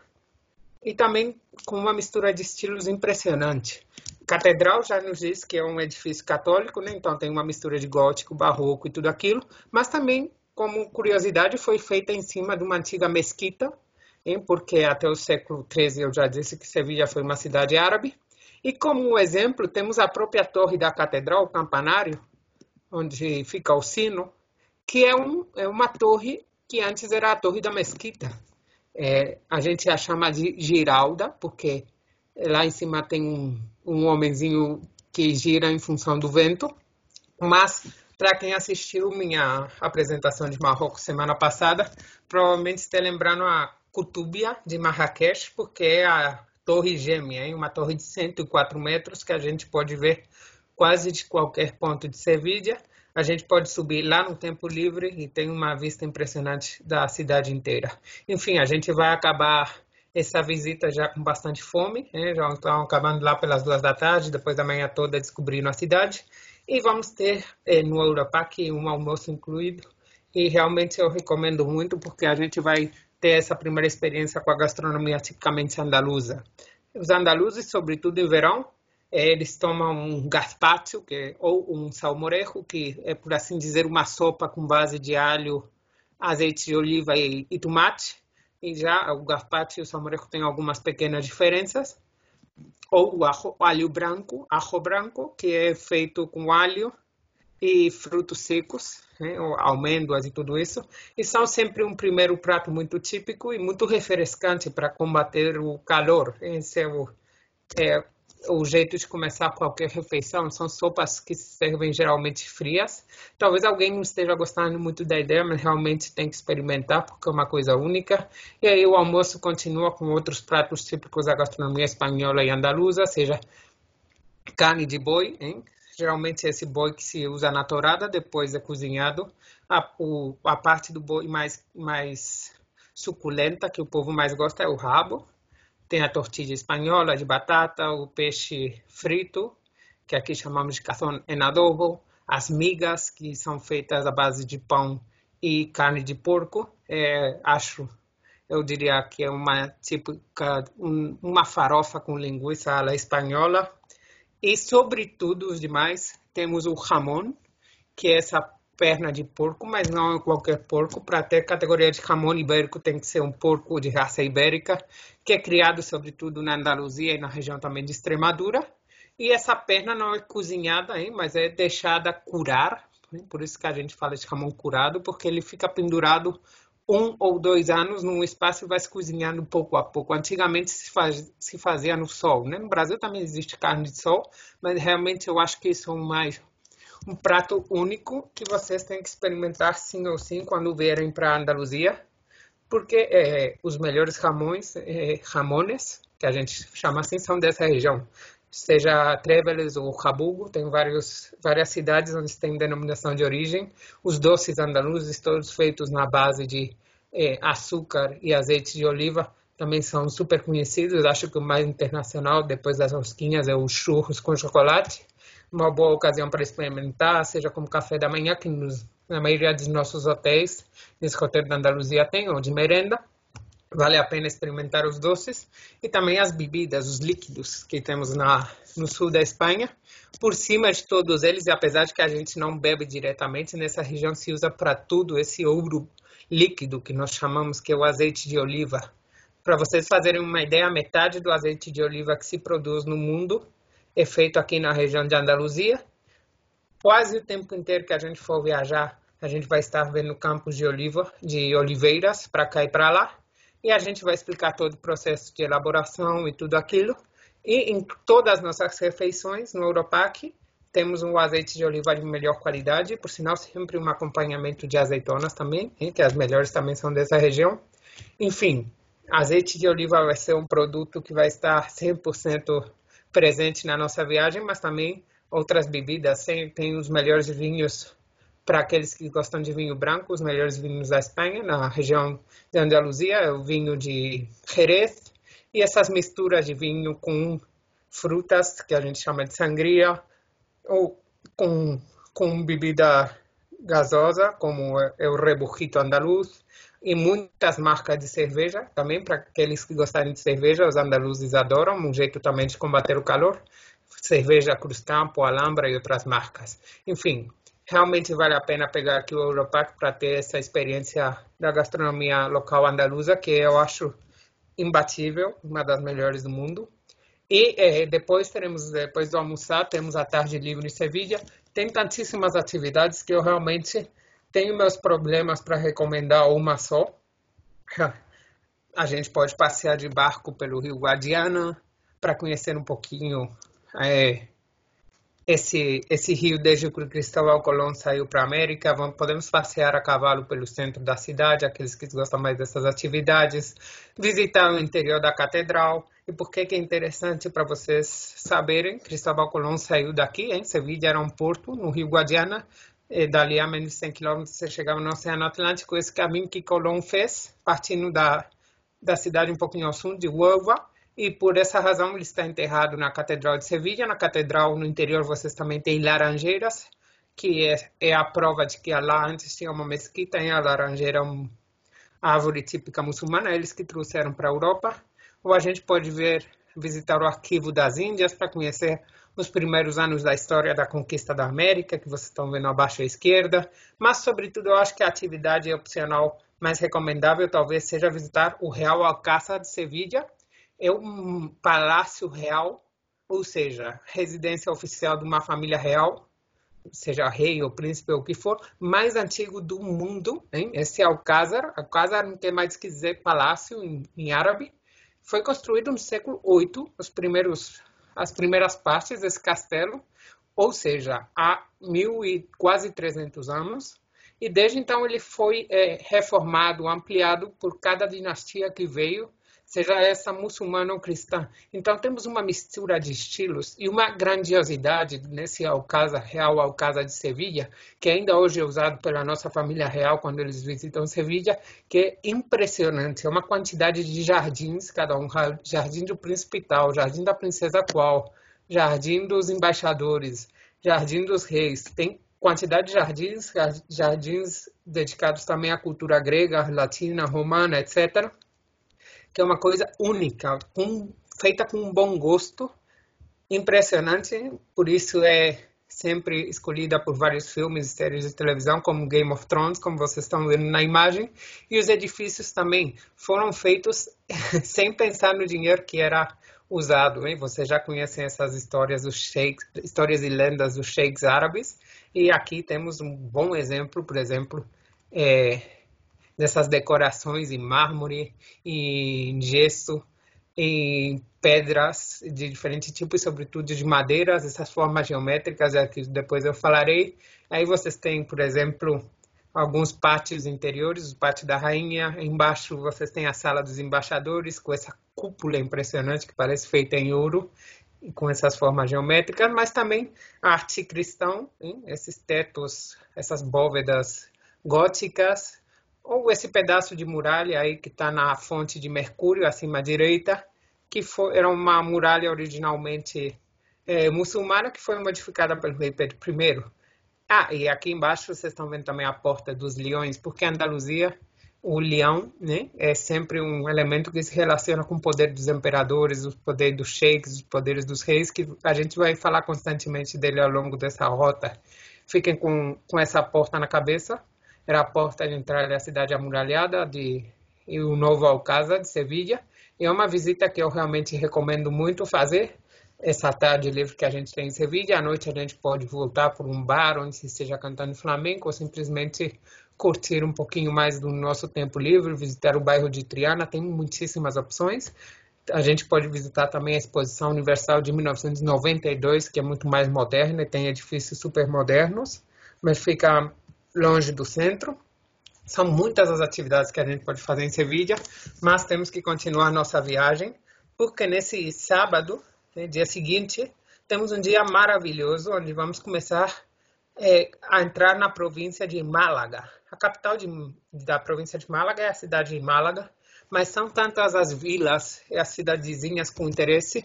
e também com uma mistura de estilos impressionante. Catedral já nos diz que é um edifício católico, né? Então tem uma mistura de gótico, barroco e tudo aquilo, mas também, como curiosidade, foi feita em cima de uma antiga mesquita, hein? Porque até o século XIII eu já disse que Sevilha foi uma cidade árabe. E como exemplo, temos a própria torre da catedral, o campanário, onde fica o sino, que é uma torre que antes era a torre da mesquita. A gente a chama de Giralda, porque Lá em cima tem um homenzinho que gira em função do vento. Mas, para quem assistiu minha apresentação de Marrocos semana passada, provavelmente está lembrando a Kutubia de Marrakech, porque é a torre gêmea, hein? Uma torre de 104 metros que a gente pode ver quase de qualquer ponto de Sevilha. A gente pode subir lá no tempo livre e tem uma vista impressionante da cidade inteira. Enfim, a gente vai acabar essa visita já com bastante fome, né? Já estão acabando lá pelas 2 da tarde, depois da manhã toda descobrindo a cidade. E vamos ter no Europac um almoço incluído. E realmente eu recomendo muito, porque a gente vai ter essa primeira experiência com a gastronomia tipicamente andaluza. Os andaluzes, sobretudo em verão, eles tomam um gazpacho, ou um salmorejo, que é, por assim dizer, uma sopa com base de alho, azeite de oliva e tomate. E já o gazpacho e o salmorejo têm algumas pequenas diferenças. Ou o alho branco, ajo branco, que é feito com alho e frutos secos, né, ou amêndoas e tudo isso. E são sempre um primeiro prato muito típico e muito refrescante para combater o calor. Esse é o jeito de começar qualquer refeição. São sopas que se servem geralmente frias. Talvez alguém não esteja gostando muito da ideia, mas realmente tem que experimentar, porque é uma coisa única. E aí o almoço continua com outros pratos típicos da gastronomia espanhola e andaluza, seja carne de boi, hein? Geralmente esse boi que se usa na torrada, depois é cozinhado. A parte do boi mais suculenta, que o povo mais gosta, é o rabo. Tem a tortilha espanhola de batata, o peixe frito, que aqui chamamos de cação en adobo, as migas, que são feitas à base de pão e carne de porco. Eu diria que é uma farofa com linguiça à la espanhola. E, sobretudo, os demais, temos o jamón, que é essa perna de porco, mas não é qualquer porco. Para ter categoria de jamón ibérico, tem que ser um porco de raça ibérica, que é criado, sobretudo, na Andaluzia e na região também de Extremadura. E essa perna não é cozinhada, hein, mas é deixada curar. Né? Por isso que a gente fala de jamón curado, porque ele fica pendurado 1 ou 2 anos num espaço e vai se cozinhando pouco a pouco. Antigamente se fazia no sol, né? No Brasil também existe carne de sol, mas realmente eu acho que isso é um prato único que vocês têm que experimentar sim ou sim quando vierem para a Andaluzia, porque os melhores jamones, que a gente chama assim, são dessa região. Seja Tréveles ou Jabugo, tem várias cidades onde tem denominação de origem. Os doces andaluzes, todos feitos na base de açúcar e azeite de oliva, também são super conhecidos. Acho que o mais internacional, depois das rosquinhas, é o churros com chocolate. Uma boa ocasião para experimentar, seja como café da manhã, que na maioria dos nossos hotéis, nesse roteiro da Andaluzia tem, ou de merenda. Vale a pena experimentar os doces e também as bebidas, os líquidos que temos no sul da Espanha. Por cima de todos eles, e apesar de que a gente não bebe diretamente, nessa região se usa para tudo esse ouro líquido que nós chamamos, que é o azeite de oliva. Para vocês fazerem uma ideia, metade do azeite de oliva que se produz no mundo é feito aqui na região de Andaluzia. Quase o tempo inteiro que a gente for viajar, a gente vai estar vendo campos de oliveiras para cá e para lá. E a gente vai explicar todo o processo de elaboração e tudo aquilo. E em todas as nossas refeições no Europac, temos um azeite de oliva de melhor qualidade, por sinal sempre um acompanhamento de azeitonas também, que as melhores também são dessa região. Enfim, azeite de oliva vai ser um produto que vai estar 100% presente na nossa viagem, mas também outras bebidas. Tem os melhores vinhos para aqueles que gostam de vinho branco, os melhores vinhos da Espanha, na região de Andaluzia, é o vinho de Jerez, e essas misturas de vinho com frutas, que a gente chama de sangria, ou com bebida gasosa, como é o rebujito andaluz, e muitas marcas de cerveja, também para aqueles que gostarem de cerveja, os andaluzes adoram, um jeito também de combater o calor, cerveja Cruzcampo, Alhambra e outras marcas. Enfim, realmente vale a pena pegar aqui o Europac para ter essa experiência da gastronomia local andaluza, que eu acho imbatível, uma das melhores do mundo. E depois do almoçar, temos a tarde livre em Sevilha. Tem tantíssimas atividades que eu realmente tenho meus problemas para recomendar uma só. A gente pode passear de barco pelo Rio Guadiana, para conhecer um pouquinho esse rio desde que Cristóvão Colón saiu para a América. Podemos passear a cavalo pelo centro da cidade, aqueles que gostam mais dessas atividades, visitar o interior da catedral. E por que é interessante para vocês saberem, Cristóvão Colón saiu daqui, em Sevilha era um porto, no rio Guadiana, e dali a menos de 100 quilômetros você chegava no Oceano Atlântico. Esse caminho que Colón fez, partindo da cidade um pouquinho ao sul de Huelva, e por essa razão ele está enterrado na Catedral de Sevilha. Na catedral, no interior, vocês também têm laranjeiras, que é a prova de que lá antes tinha uma mesquita, e a laranjeira é uma árvore típica muçulmana, eles que trouxeram para a Europa. Ou a gente pode visitar o Arquivo das Índias para conhecer os primeiros anos da história da conquista da América, que vocês estão vendo abaixo à esquerda. Mas, sobretudo, eu acho que a atividade opcional mais recomendável talvez seja visitar o Real Alcázar de Sevilha. É um palácio real, ou seja, residência oficial de uma família real, seja rei ou príncipe ou o que for, mais antigo do mundo, hein? Esse é Alcázar. Alcázar não tem mais que dizer palácio em árabe. Foi construído no século VIII, as primeiras partes desse castelo, ou seja, há quase 300 anos. E desde então ele foi reformado, ampliado por cada dinastia que veio, seja essa muçulmana ou cristã. Então temos uma mistura de estilos e uma grandiosidade nesse Real Alcázar de Sevilha, que ainda hoje é usado pela nossa família real quando eles visitam Sevilha, que é impressionante. É uma quantidade de jardins, cada um: jardim do príncipe tal, jardim da princesa qual, jardim dos embaixadores, jardim dos reis. Tem quantidade de jardins dedicados também à cultura grega, latina, romana, etc., que é uma coisa única, feita com um bom gosto, impressionante. Por isso é sempre escolhida por vários filmes e séries de televisão, como Game of Thrones, como vocês estão vendo na imagem. E os edifícios também foram feitos sem pensar no dinheiro que era usado, hein? Vocês já conhecem essas histórias dos sheiks, histórias e lendas dos sheiks árabes. E aqui temos um bom exemplo, por exemplo, dessas decorações em mármore, em gesso, em pedras de diferentes tipos, sobretudo de madeiras, essas formas geométricas, que depois eu falarei. Aí vocês têm, por exemplo, alguns pátios interiores, o pátio da rainha. Embaixo vocês têm a sala dos embaixadores, com essa cúpula impressionante que parece feita em ouro, e com essas formas geométricas, mas também a arte cristã, hein? Esses tetos, essas bóvedas góticas, ou esse pedaço de muralha aí que está na fonte de Mercúrio, acima à direita, que era uma muralha originalmente muçulmana, que foi modificada pelo rei Pedro I. E aqui embaixo vocês estão vendo também a Porta dos Leões, porque a Andaluzia, o leão, né, é sempre um elemento que se relaciona com o poder dos imperadores, o poder dos sheiks, os poderes dos reis, que a gente vai falar constantemente dele ao longo dessa rota. Fiquem com essa porta na cabeça. Era a porta de entrada da cidade amuralhada e o novo Alcázar de Sevilha. É uma visita que eu realmente recomendo muito fazer. Essa tarde livre que a gente tem em Sevilha, à noite a gente pode voltar por um bar onde se esteja cantando flamenco, ou simplesmente curtir um pouquinho mais do nosso tempo livre, visitar o bairro de Triana. Tem muitíssimas opções. A gente pode visitar também a Exposição Universal de 1992, que é muito mais moderna e tem edifícios super modernos, mas fica longe do centro. São muitas as atividades que a gente pode fazer em Sevilha, mas temos que continuar nossa viagem, porque nesse sábado, dia seguinte, temos um dia maravilhoso, onde vamos começar a entrar na província de Málaga. A capital da província de Málaga é a cidade de Málaga, mas são tantas as vilas e as cidadezinhas com interesse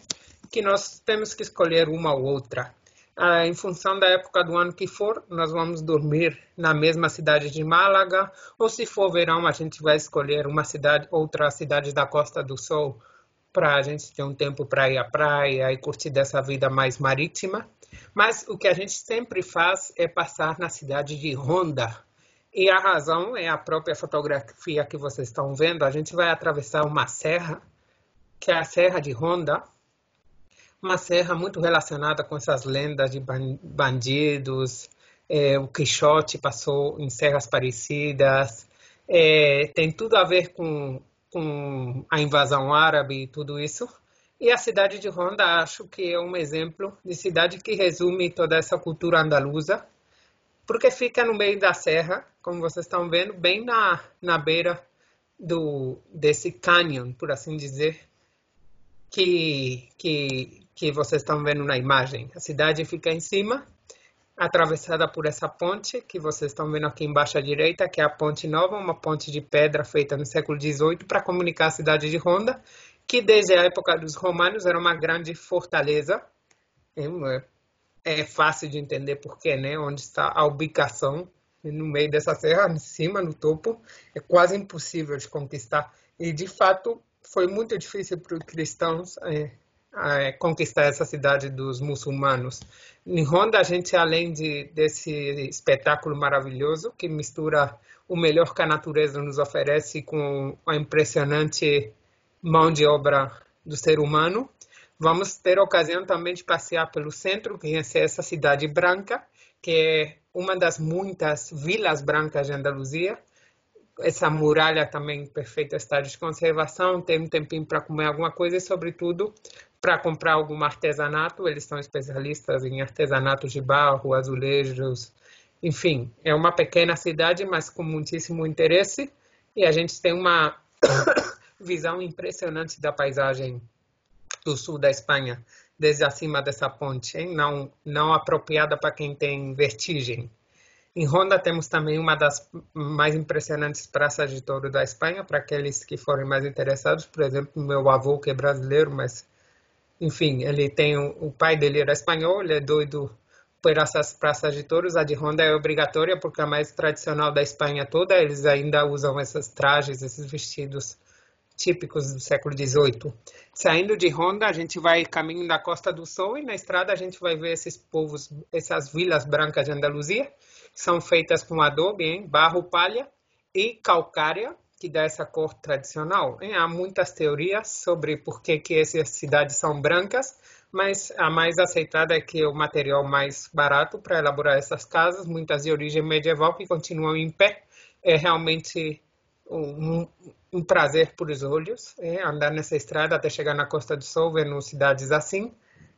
que nós temos que escolher uma ou outra. Em função da época do ano que for, nós vamos dormir na mesma cidade de Málaga, ou se for verão, a gente vai escolher outra cidade da Costa do Sol, para a gente ter um tempo para ir à praia e curtir dessa vida mais marítima. Mas o que a gente sempre faz é passar na cidade de Ronda. E a razão é a própria fotografia que vocês estão vendo. A gente vai atravessar uma serra, que é a Serra de Ronda, uma serra muito relacionada com essas lendas de bandidos. O Quixote passou em serras parecidas. Tem tudo a ver com a invasão árabe e tudo isso. E a cidade de Ronda, acho que é um exemplo de cidade que resume toda essa cultura andaluza, porque fica no meio da serra, como vocês estão vendo, bem na beira desse canyon, por assim dizer, que vocês estão vendo na imagem. A cidade fica em cima, atravessada por essa ponte que vocês estão vendo aqui embaixo à direita, que é a Ponte Nova, uma ponte de pedra feita no século XVIII para comunicar a cidade de Ronda, que desde a época dos romanos era uma grande fortaleza. É fácil de entender porquê, né? Onde está a ubicação, no meio dessa serra, em cima, no topo, é quase impossível de conquistar. E, de fato, foi muito difícil para os cristãos conquistar essa cidade dos muçulmanos. Em Ronda, a gente, além desse espetáculo maravilhoso, que mistura o melhor que a natureza nos oferece com a impressionante mão de obra do ser humano, vamos ter a ocasião também de passear pelo centro, conhecer essa cidade branca, que é uma das muitas vilas brancas de Andaluzia. Essa muralha também em perfeito estado de conservação, ter um tempinho para comer alguma coisa e, sobretudo, para comprar algum artesanato. Eles são especialistas em artesanato de barro, azulejos, enfim. É uma pequena cidade, mas com muitíssimo interesse, e a gente tem uma visão impressionante da paisagem do sul da Espanha, desde acima dessa ponte, hein? Não apropriada para quem tem vertigem. Em Ronda temos também uma das mais impressionantes praças de touro da Espanha, para aqueles que forem mais interessados. Por exemplo, meu avô, que é brasileiro, mas, enfim, o pai dele era espanhol, ele é doido por essas praças de touros. A de Ronda é obrigatória, porque é a mais tradicional da Espanha toda. Eles ainda usam esses trajes, esses vestidos típicos do século XVIII. Saindo de Ronda, a gente vai caminho da Costa do Sol e na estrada a gente vai ver esses povos, essas vilas brancas de Andaluzia, que são feitas com adobe, barro, palha e calcária, que dá essa cor tradicional. Há muitas teorias sobre por que essas cidades são brancas, mas a mais aceitada é que é o material mais barato para elaborar essas casas, muitas de origem medieval que continuam em pé. É realmente um prazer para os olhos, andar nessa estrada até chegar na Costa do Sol, vendo cidades assim.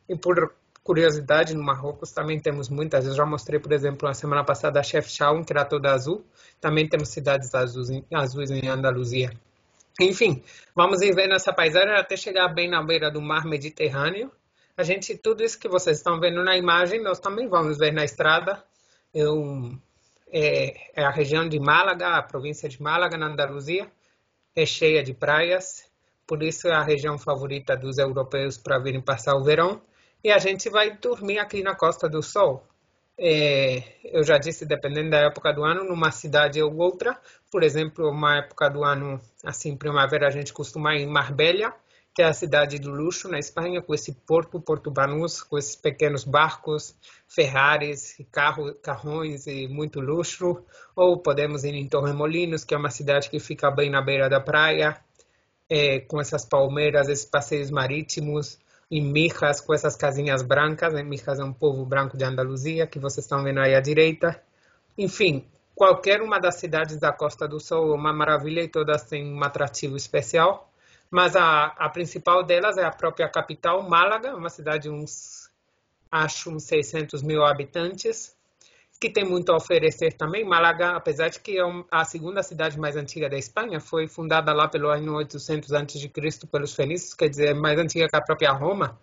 E por curiosidade, no Marrocos também temos muitas. Eu já mostrei, por exemplo, na semana passada a Chefchaouen, que era toda azul. Também temos cidades azuis em Andaluzia. Enfim, vamos ir vendo essa paisagem até chegar bem na beira do mar Mediterrâneo. Tudo isso que vocês estão vendo na imagem, nós também vamos ver na estrada. É a região de Málaga, a província de Málaga, na Andaluzia, é cheia de praias, por isso é a região favorita dos europeus para virem passar o verão. E a gente vai dormir aqui na Costa do Sol. Eu já disse, dependendo da época do ano, numa cidade ou outra. Por exemplo, uma época do ano, assim, primavera, a gente costuma ir em Marbella, que é a cidade do luxo na Espanha, com esse Porto Banús, com esses pequenos barcos, Ferraris, carrões e muito luxo. Ou podemos ir em Torremolinos, que é uma cidade que fica bem na beira da praia, com essas palmeiras, esses passeios marítimos. Em Mijas, com essas casinhas brancas. Mijas é um povo branco de Andaluzia, que vocês estão vendo aí à direita. Enfim, qualquer uma das cidades da Costa do Sol é uma maravilha e todas têm um atrativo especial. Mas a principal delas é a própria capital, Málaga, uma cidade de uns 600 mil habitantes, que tem muito a oferecer também. Málaga, apesar de que é a segunda cidade mais antiga da Espanha, foi fundada lá pelo ano 800 a.C. pelos fenícios, quer dizer, mais antiga que a própria Roma.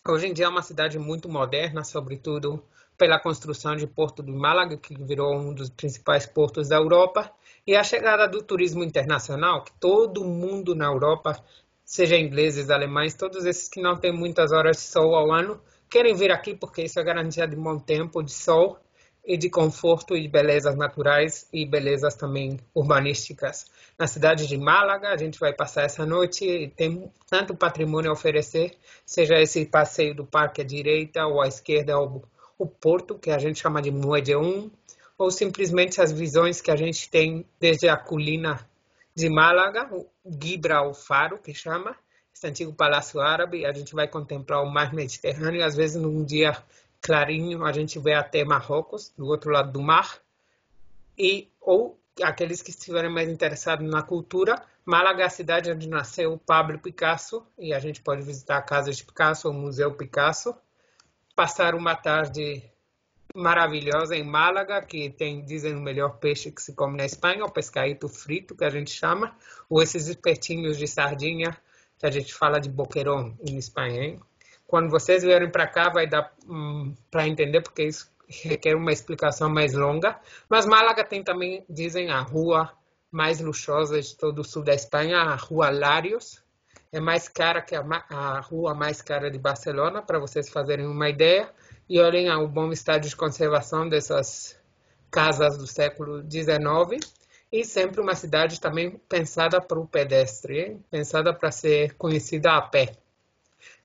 Hoje em dia é uma cidade muito moderna, sobretudo pela construção de Porto de Málaga, que virou um dos principais portos da Europa, e a chegada do turismo internacional, que todo mundo na Europa, seja ingleses, alemães, todos esses que não têm muitas horas de sol ao ano, querem vir aqui porque isso é garantia de bom tempo, de sol e de conforto e de belezas naturais e belezas também urbanísticas. Na cidade de Málaga, a gente vai passar essa noite e tem tanto patrimônio a oferecer, seja esse passeio do parque à direita ou à esquerda, o porto, que a gente chama de Muedeum, ou simplesmente as visões que a gente tem desde a colina de Málaga, o Gibra, o faro, que chama, esse antigo palácio árabe. A gente vai contemplar o mar Mediterrâneo, às vezes num dia clarinho a gente vê até Marrocos, do outro lado do mar, ou aqueles que estiverem mais interessados na cultura, Málaga é a cidade onde nasceu Pablo Picasso, e a gente pode visitar a Casa de Picasso, o Museu Picasso, passar uma tarde maravilhosa em Málaga, que tem, dizem, o melhor peixe que se come na Espanha, o pescadito frito, que a gente chama, ou esses espetinhos de sardinha, que a gente fala de boquerón em Espanha, hein? Quando vocês vierem para cá, vai dar para entender, porque isso requer uma explicação mais longa. Mas Málaga tem também, dizem, a rua mais luxuosa de todo o sul da Espanha, a Rua Larios. É mais cara que a rua mais cara de Barcelona, para vocês fazerem uma ideia. E olhem o bom estado de conservação dessas casas do século XIX. E sempre uma cidade também pensada para o pedestre, hein? Pensada para ser conhecida a pé.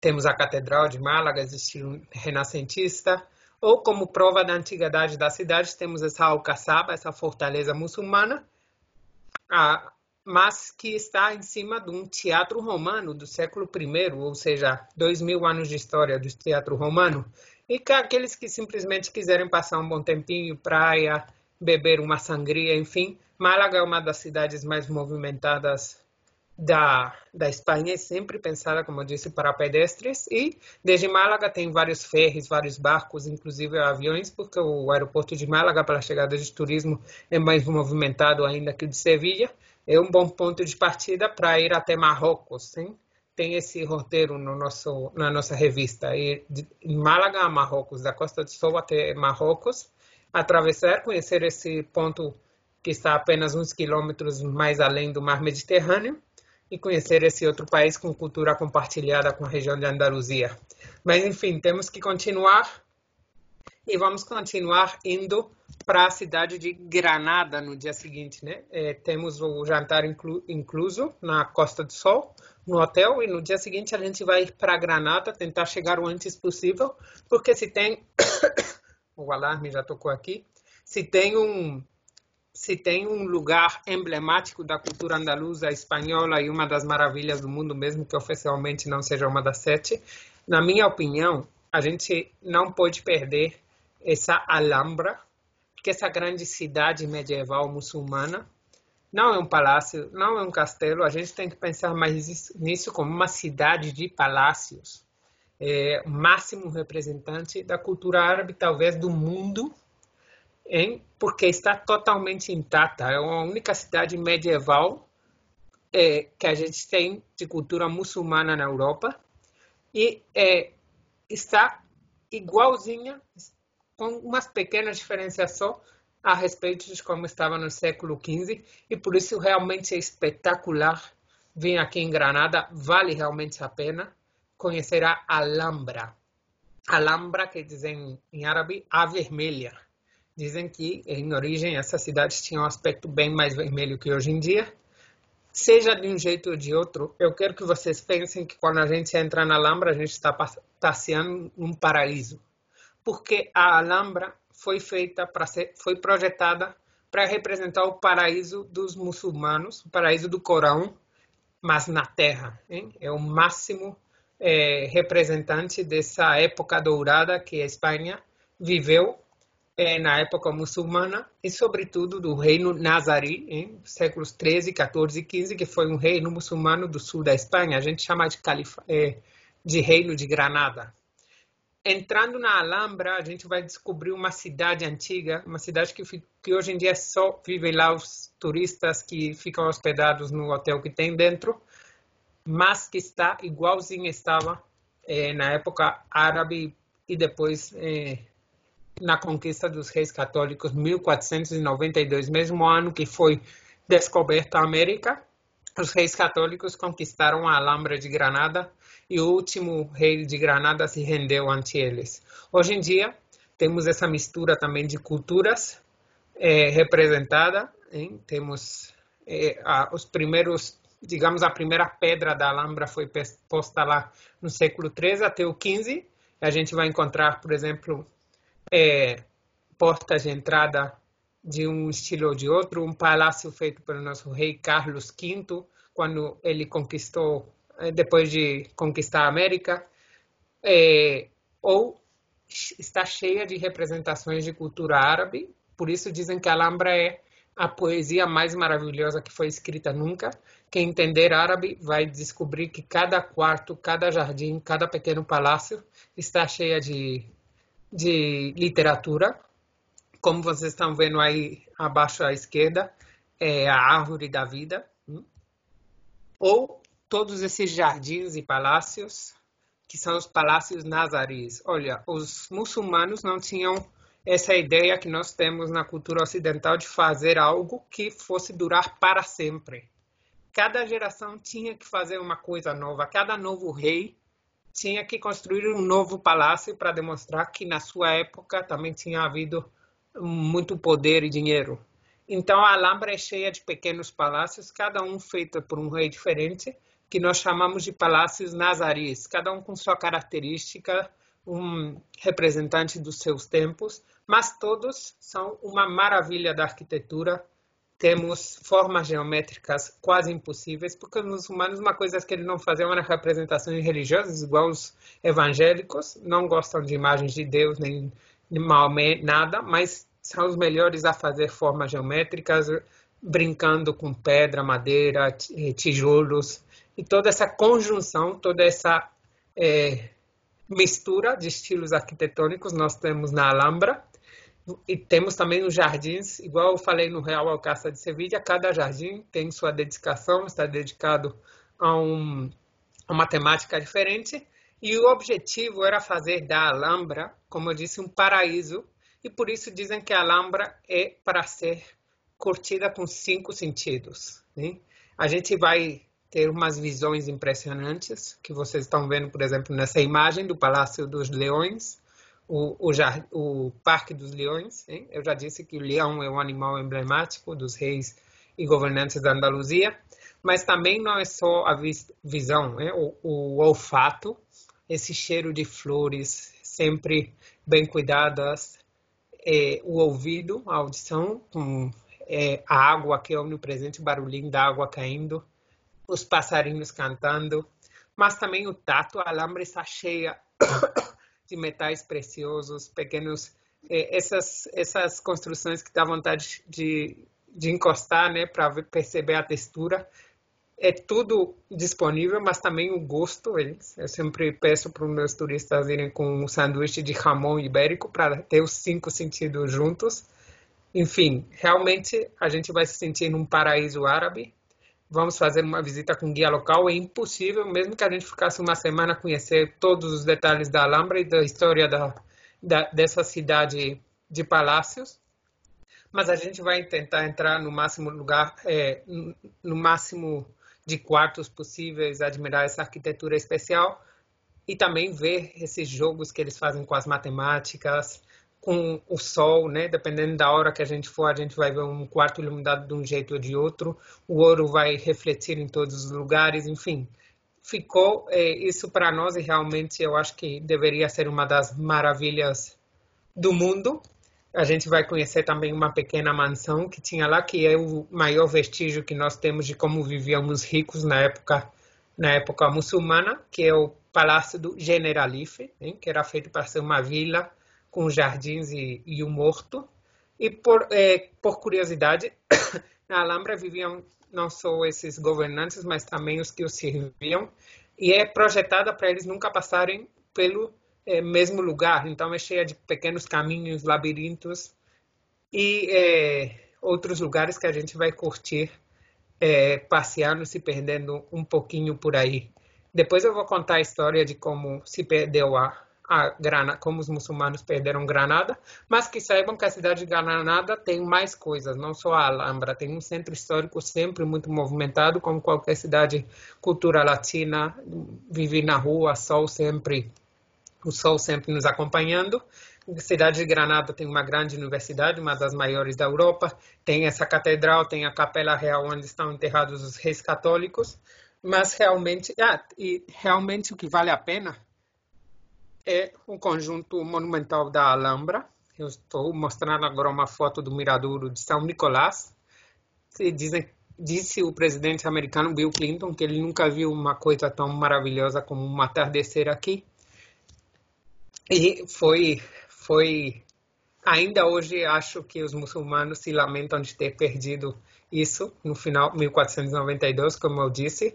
Temos a Catedral de Málaga, de estilo renascentista. Ou como prova da antiguidade da cidade, temos essa Alcazaba, essa fortaleza muçulmana, mas que está em cima de um teatro romano do século I, ou seja, 2000 anos de história do teatro romano. E que aqueles que simplesmente quiserem passar um bom tempinho, praia, beber uma sangria, enfim, Málaga é uma das cidades mais movimentadas da Espanha, é sempre pensada, como eu disse, para pedestres. E desde Málaga tem vários ferries, vários barcos, inclusive aviões, porque o aeroporto de Málaga, para a chegada de turismo, é mais movimentado ainda que o de Sevilha. É um bom ponto de partida para ir até Marrocos, sim? Tem esse roteiro na nossa revista. Ir de Málaga a Marrocos, da Costa do Sol até Marrocos, atravessar, conhecer esse ponto que está apenas uns quilômetros mais além do mar Mediterrâneo, e conhecer esse outro país com cultura compartilhada com a região de Andaluzia. Mas, enfim, temos que continuar, e vamos continuar indo para a cidade de Granada no dia seguinte, né? Temos o jantar incluso na Costa do Sol, no hotel, e no dia seguinte a gente vai para Granada, tentar chegar o antes possível, porque se tem... o alarme já tocou aqui. Se tem um lugar emblemático da cultura andaluza, espanhola e uma das maravilhas do mundo, mesmo que oficialmente não seja uma das 7, na minha opinião, a gente não pode perder essa Alhambra, que essa grande cidade medieval muçulmana não é um palácio, não é um castelo. A gente tem que pensar mais nisso como uma cidade de palácios. O máximo representante da cultura árabe, talvez do mundo, porque está totalmente intacta. É a única cidade medieval que a gente tem de cultura muçulmana na Europa, e está igualzinha, com umas pequenas diferenças só a respeito de como estava no século XV, e por isso realmente é espetacular vir aqui em Granada. Vale realmente a pena conhecer a Alhambra. Alhambra, que dizem em árabe, a vermelha. Dizem que, em origem, essas cidades tinham um aspecto bem mais vermelho que hoje em dia. Seja de um jeito ou de outro, eu quero que vocês pensem que quando a gente entra na Alhambra, a gente está passeando num paraíso. Porque a Alhambra foi projetada para representar o paraíso dos muçulmanos, o paraíso do Corão, mas na Terra, hein? É o máximo representante dessa época dourada que a Espanha viveu na época muçulmana, e sobretudo do reino Nazarí, em séculos 13, 14 e 15, que foi um reino muçulmano do sul da Espanha. A gente chama de reino de Granada. Entrando na Alhambra, a gente vai descobrir uma cidade antiga, uma cidade que hoje em dia só vivem lá os turistas que ficam hospedados no hotel que tem dentro, mas que está igualzinho estava na época árabe e depois na conquista dos reis católicos, 1492, mesmo ano que foi descoberta a América. Os reis católicos conquistaram a Alhambra de Granada e o último rei de Granada se rendeu ante eles. Hoje em dia, temos essa mistura também de culturas representada. Temos os primeiros, digamos, a primeira pedra da Alhambra foi posta lá no século XIII até o XV. A gente vai encontrar, por exemplo, portas de entrada de um estilo ou de outro, um palácio feito pelo nosso rei Carlos V, quando ele conquistou, depois de conquistar a América, ou está cheia de representações de cultura árabe. Por isso dizem que a Alhambra é a poesia mais maravilhosa que foi escrita nunca. Quem entender árabe vai descobrir que cada quarto, cada jardim, cada pequeno palácio está cheia de literatura. Como vocês estão vendo aí abaixo à esquerda, é a árvore da vida. Ou todos esses jardins e palácios, que são os palácios nazaris. Olha, os muçulmanos não tinham essa ideia que nós temos na cultura ocidental de fazer algo que fosse durar para sempre. Cada geração tinha que fazer uma coisa nova. Cada novo rei tinha que construir um novo palácio para demonstrar que na sua época também tinha havido muito poder e dinheiro. Então a Alhambra é cheia de pequenos palácios, cada um feito por um rei diferente, que nós chamamos de palácios nazaris, cada um com sua característica, um representante dos seus tempos, mas todos são uma maravilha da arquitetura. Temos formas geométricas quase impossíveis, porque os muçulmanos, uma coisa que eles não faziam era representações religiosas, igual os evangélicos, não gostam de imagens de Deus, nem de Maomé, nada, mas são os melhores a fazer formas geométricas, brincando com pedra, madeira, tijolos, e toda essa conjunção, toda essa mistura de estilos arquitetônicos nós temos na Alhambra. E temos também os jardins, igual eu falei no Real Alcázar de Sevilha, cada jardim tem sua dedicação, está dedicado a uma temática diferente. E o objetivo era fazer da Alhambra, como eu disse, um paraíso. E por isso dizem que a Alhambra é para ser curtida com 5 sentidos, né? A gente vai ter umas visões impressionantes, que vocês estão vendo, por exemplo, nessa imagem do Palácio dos Leões, o Parque dos Leões, hein? Eu já disse que o leão é um animal emblemático dos reis e governantes da Andaluzia, mas também não é só a visão, né? O olfato, esse cheiro de flores sempre bem cuidadas, o ouvido, a audição, com a água que é onipresente, o barulhinho da água caindo, os passarinhos cantando, mas também o tato. A Alhambra está cheia de metais preciosos, pequenos, essas construções que dá vontade de encostar, né, para perceber a textura. É tudo disponível, mas também o gosto. Eu sempre peço para os meus turistas irem com um sanduíche de jamão ibérico para ter os 5 sentidos juntos. Enfim, realmente a gente vai se sentir num paraíso árabe. Vamos fazer uma visita com guia local. É impossível, mesmo que a gente ficasse uma semana, conhecer todos os detalhes da Alhambra e da história dessa cidade de palácios. Mas a gente vai tentar entrar no máximo no máximo de quartos possíveis, admirar essa arquitetura especial e também ver esses jogos que eles fazem com as matemáticas, com o sol, né? Dependendo da hora que a gente for, a gente vai ver um quarto iluminado de um jeito ou de outro, o ouro vai refletir em todos os lugares, enfim. Ficou isso para nós e realmente eu acho que deveria ser uma das maravilhas do mundo. A gente vai conhecer também uma pequena mansão que tinha lá, que é o maior vestígio que nós temos de como viviam os ricos na época muçulmana, que é o Palácio do Generalife, hein, que era feito para ser uma vila com jardins e um horto. E por curiosidade, na Alhambra viviam não só esses governantes, mas também os que os serviam, e é projetada para eles nunca passarem pelo mesmo lugar, então é cheia de pequenos caminhos, labirintos e outros lugares que a gente vai curtir passeando, se perdendo um pouquinho por aí. Depois eu vou contar a história de como se perdeu a Granada, como os muçulmanos perderam Granada, mas que saibam que a cidade de Granada tem mais coisas, não só a Alhambra, tem um centro histórico sempre muito movimentado, como qualquer cidade, cultura latina, vive na rua, o sol sempre nos acompanhando. A cidade de Granada tem uma grande universidade, uma das maiores da Europa, tem essa catedral, tem a Capela Real, onde estão enterrados os reis católicos, mas realmente o que vale a pena é o conjunto monumental da Alhambra. Eu estou mostrando agora uma foto do miradouro de São Nicolás. Disse o presidente americano Bill Clinton que ele nunca viu uma coisa tão maravilhosa como um atardecer aqui. E foi ainda hoje acho que os muçulmanos se lamentam de ter perdido isso no final de 1492, como eu disse.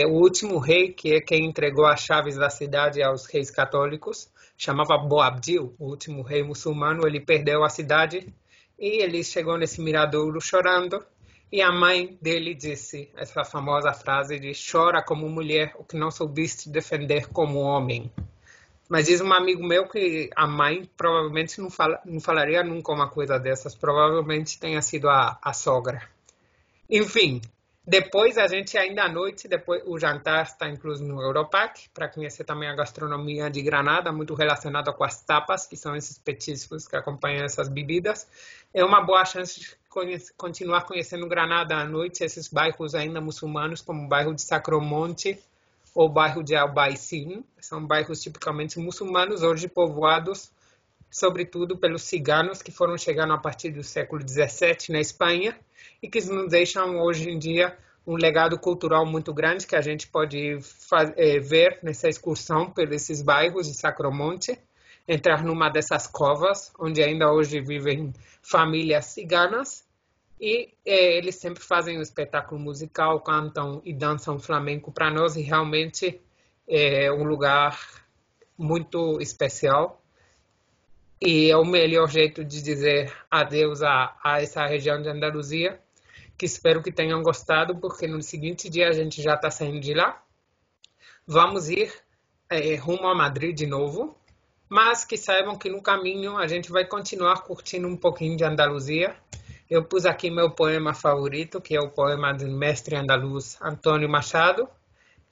O último rei, que é quem entregou as chaves da cidade aos reis católicos, chamava Boabdil, o último rei muçulmano. Ele perdeu a cidade e ele chegou nesse miradouro chorando. E a mãe dele disse essa famosa frase de chora como mulher o que não soubeste defender como homem. Mas diz um amigo meu que a mãe provavelmente não falaria nunca uma coisa dessas. Provavelmente tenha sido a sogra. Enfim, depois a gente ainda à noite, depois o jantar está incluso no Europac, para conhecer também a gastronomia de Granada, muito relacionada com as tapas, que são esses petiscos que acompanham essas bebidas. É uma boa chance de continuar conhecendo Granada à noite, esses bairros ainda muçulmanos, como o bairro de Sacromonte ou o bairro de Albaicín. São bairros tipicamente muçulmanos, hoje povoados sobretudo pelos ciganos que foram chegando a partir do século XVII na Espanha e que nos deixam hoje em dia um legado cultural muito grande que a gente pode ver nessa excursão por esses bairros de Sacromonte, entrar numa dessas covas onde ainda hoje vivem famílias ciganas e eles sempre fazem um espetáculo musical, cantam e dançam flamenco para nós e realmente é um lugar muito especial. E é o melhor jeito de dizer adeus a essa região de Andaluzia, que espero que tenham gostado, porque no seguinte dia a gente já está saindo de lá. Vamos ir rumo a Madrid de novo, mas que saibam que no caminho a gente vai continuar curtindo um pouquinho de Andaluzia. Eu pus aqui meu poema favorito, que é o poema do mestre andaluz Antônio Machado.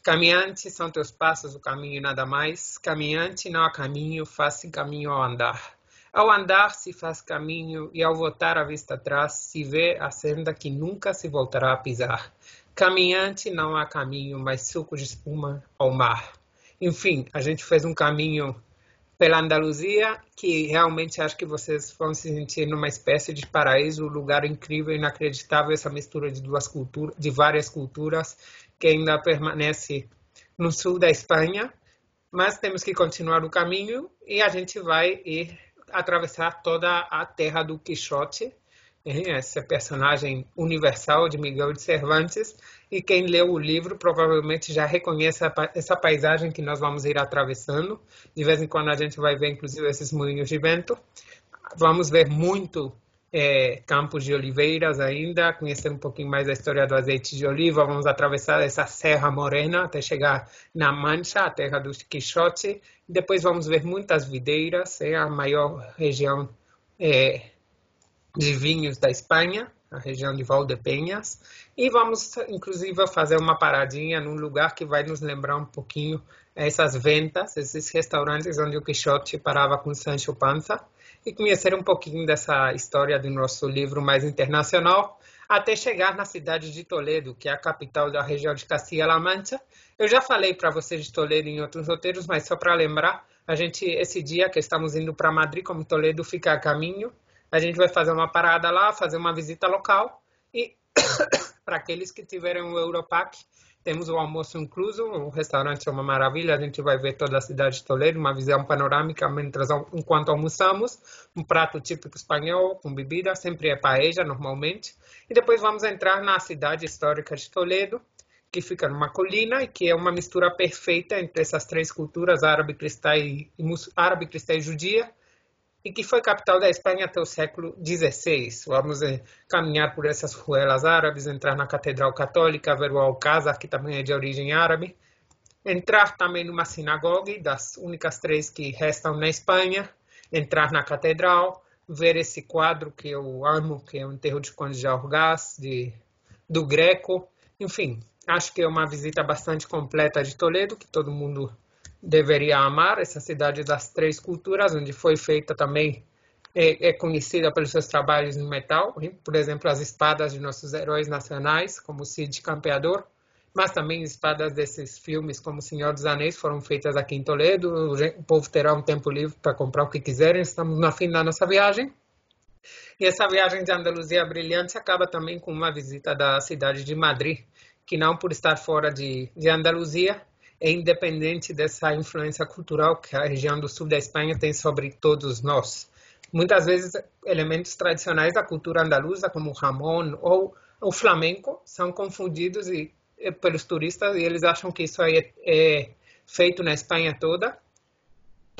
Caminhante, são teus passos o caminho e nada mais. Caminhante, não há caminho, faz-se caminho ao andar. Ao andar se faz caminho e ao voltar a vista atrás se vê a senda que nunca se voltará a pisar. Caminhante, não há caminho, mas suco de espuma ao mar. Enfim, a gente fez um caminho pela Andaluzia que realmente acho que vocês vão se sentir numa espécie de paraíso, um lugar incrível, inacreditável, essa mistura de de várias culturas que ainda permanece no sul da Espanha, mas temos que continuar o caminho e a gente vai atravessar toda a terra do Quixote, esse personagem universal de Miguel de Cervantes, e quem leu o livro provavelmente já reconhece essa paisagem que nós vamos ir atravessando. De vez em quando a gente vai ver inclusive esses moinhos de vento. Vamos ver muito campos de oliveiras ainda, conhecer um pouquinho mais da história do azeite de oliva. Vamos atravessar essa Serra Morena até chegar na Mancha, a terra do Quixote. Depois vamos ver muitas videiras, a maior região de vinhos da Espanha, a região de Valdepeñas. E vamos, inclusive, fazer uma paradinha num lugar que vai nos lembrar um pouquinho essas ventas, esses restaurantes onde o Quixote parava com Sancho Panza, e conhecer um pouquinho dessa história do nosso livro mais internacional, até chegar na cidade de Toledo, que é a capital da região de Castilla-La Mancha. Eu já falei para vocês de Toledo em outros roteiros, mas só para lembrar, esse dia que estamos indo para Madrid, como Toledo fica a caminho, a gente vai fazer uma parada lá, fazer uma visita local e para aqueles que tiverem o Europac, temos o almoço incluso, o restaurante é uma maravilha, a gente vai ver toda a cidade de Toledo, uma visão panorâmica enquanto almoçamos, um prato típico espanhol com bebida, sempre é paella normalmente, e depois vamos entrar na cidade histórica de Toledo, que fica numa colina e que é uma mistura perfeita entre essas três culturas, árabe, cristã e judia, e que foi capital da Espanha até o século XVI. Vamos caminhar por essas ruelas árabes, entrar na Catedral Católica, ver o Alcázar, que também é de origem árabe, entrar também numa sinagoga, das únicas três que restam na Espanha, entrar na Catedral, ver esse quadro que eu amo, que é o Enterro de Conde de Orgaz, do Greco. Enfim, acho que é uma visita bastante completa de Toledo, que todo mundo deveria amar, essa cidade das três culturas, onde foi feita também, é conhecida pelos seus trabalhos em metal, por exemplo, as espadas de nossos heróis nacionais, como o Cid Campeador, mas também espadas desses filmes como O Senhor dos Anéis foram feitas aqui em Toledo. O povo terá um tempo livre para comprar o que quiserem, estamos no fim da nossa viagem. E essa viagem de Andaluzia brilhante acaba também com uma visita da cidade de Madrid, que não por estar fora de Andaluzia, é independente dessa influência cultural que a região do sul da Espanha tem sobre todos nós. Muitas vezes, elementos tradicionais da cultura andaluza, como o jamón ou o flamenco, são confundidos pelos turistas e eles acham que isso aí é feito na Espanha toda.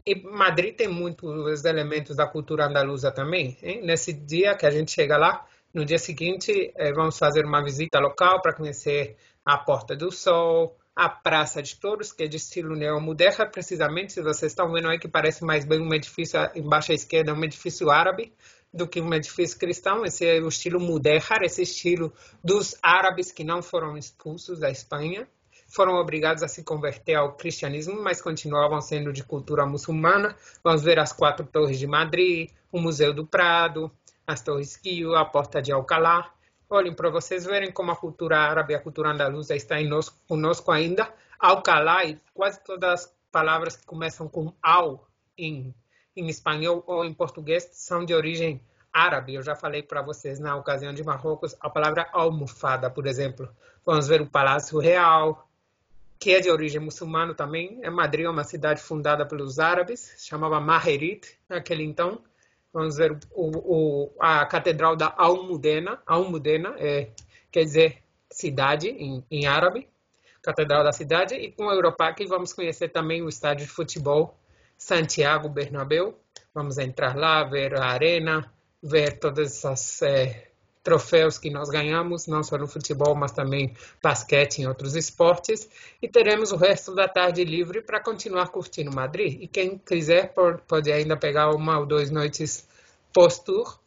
E Madrid tem muitos elementos da cultura andaluza também, hein? Nesse dia que a gente chega lá, no dia seguinte, vamos fazer uma visita local para conhecer a Porta do Sol, a Praça de Touros, que é de estilo neomudéjar, precisamente, se vocês estão vendo aí que parece mais bem um edifício embaixo à esquerda, um edifício árabe, do que um edifício cristão. Esse é o estilo mudéjar, esse estilo dos árabes que não foram expulsos da Espanha, foram obrigados a se converter ao cristianismo, mas continuavam sendo de cultura muçulmana. Vamos ver as 4 torres de Madrid, o Museu do Prado, as Torres Guio, a Porta de Alcalá. Olhem, para vocês verem como a cultura árabe, a cultura andaluza está conosco ainda. Alcalá e quase todas as palavras que começam com al em espanhol ou em português são de origem árabe. Eu já falei para vocês na ocasião de Marrocos a palavra almofada, por exemplo. Vamos ver o Palácio Real, que é de origem muçulmana também. Madrid é uma cidade fundada pelos árabes, chamava Maherit naquele então. Vamos ver a Catedral da Almudena. Almudena quer dizer cidade em árabe, Catedral da cidade. E com o Europark vamos conhecer também o estádio de futebol Santiago Bernabéu. Vamos entrar lá, ver a arena, ver todas essas troféus que nós ganhamos, não só no futebol, mas também basquete e outros esportes. E teremos o resto da tarde livre para continuar curtindo Madrid. E quem quiser pode ainda pegar 1 ou 2 noites post-tour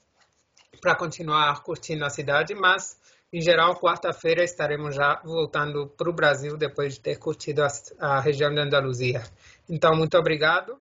para continuar curtindo a cidade, mas, em geral, quarta-feira estaremos já voltando para o Brasil depois de ter curtido a região de Andaluzia. Então, muito obrigado.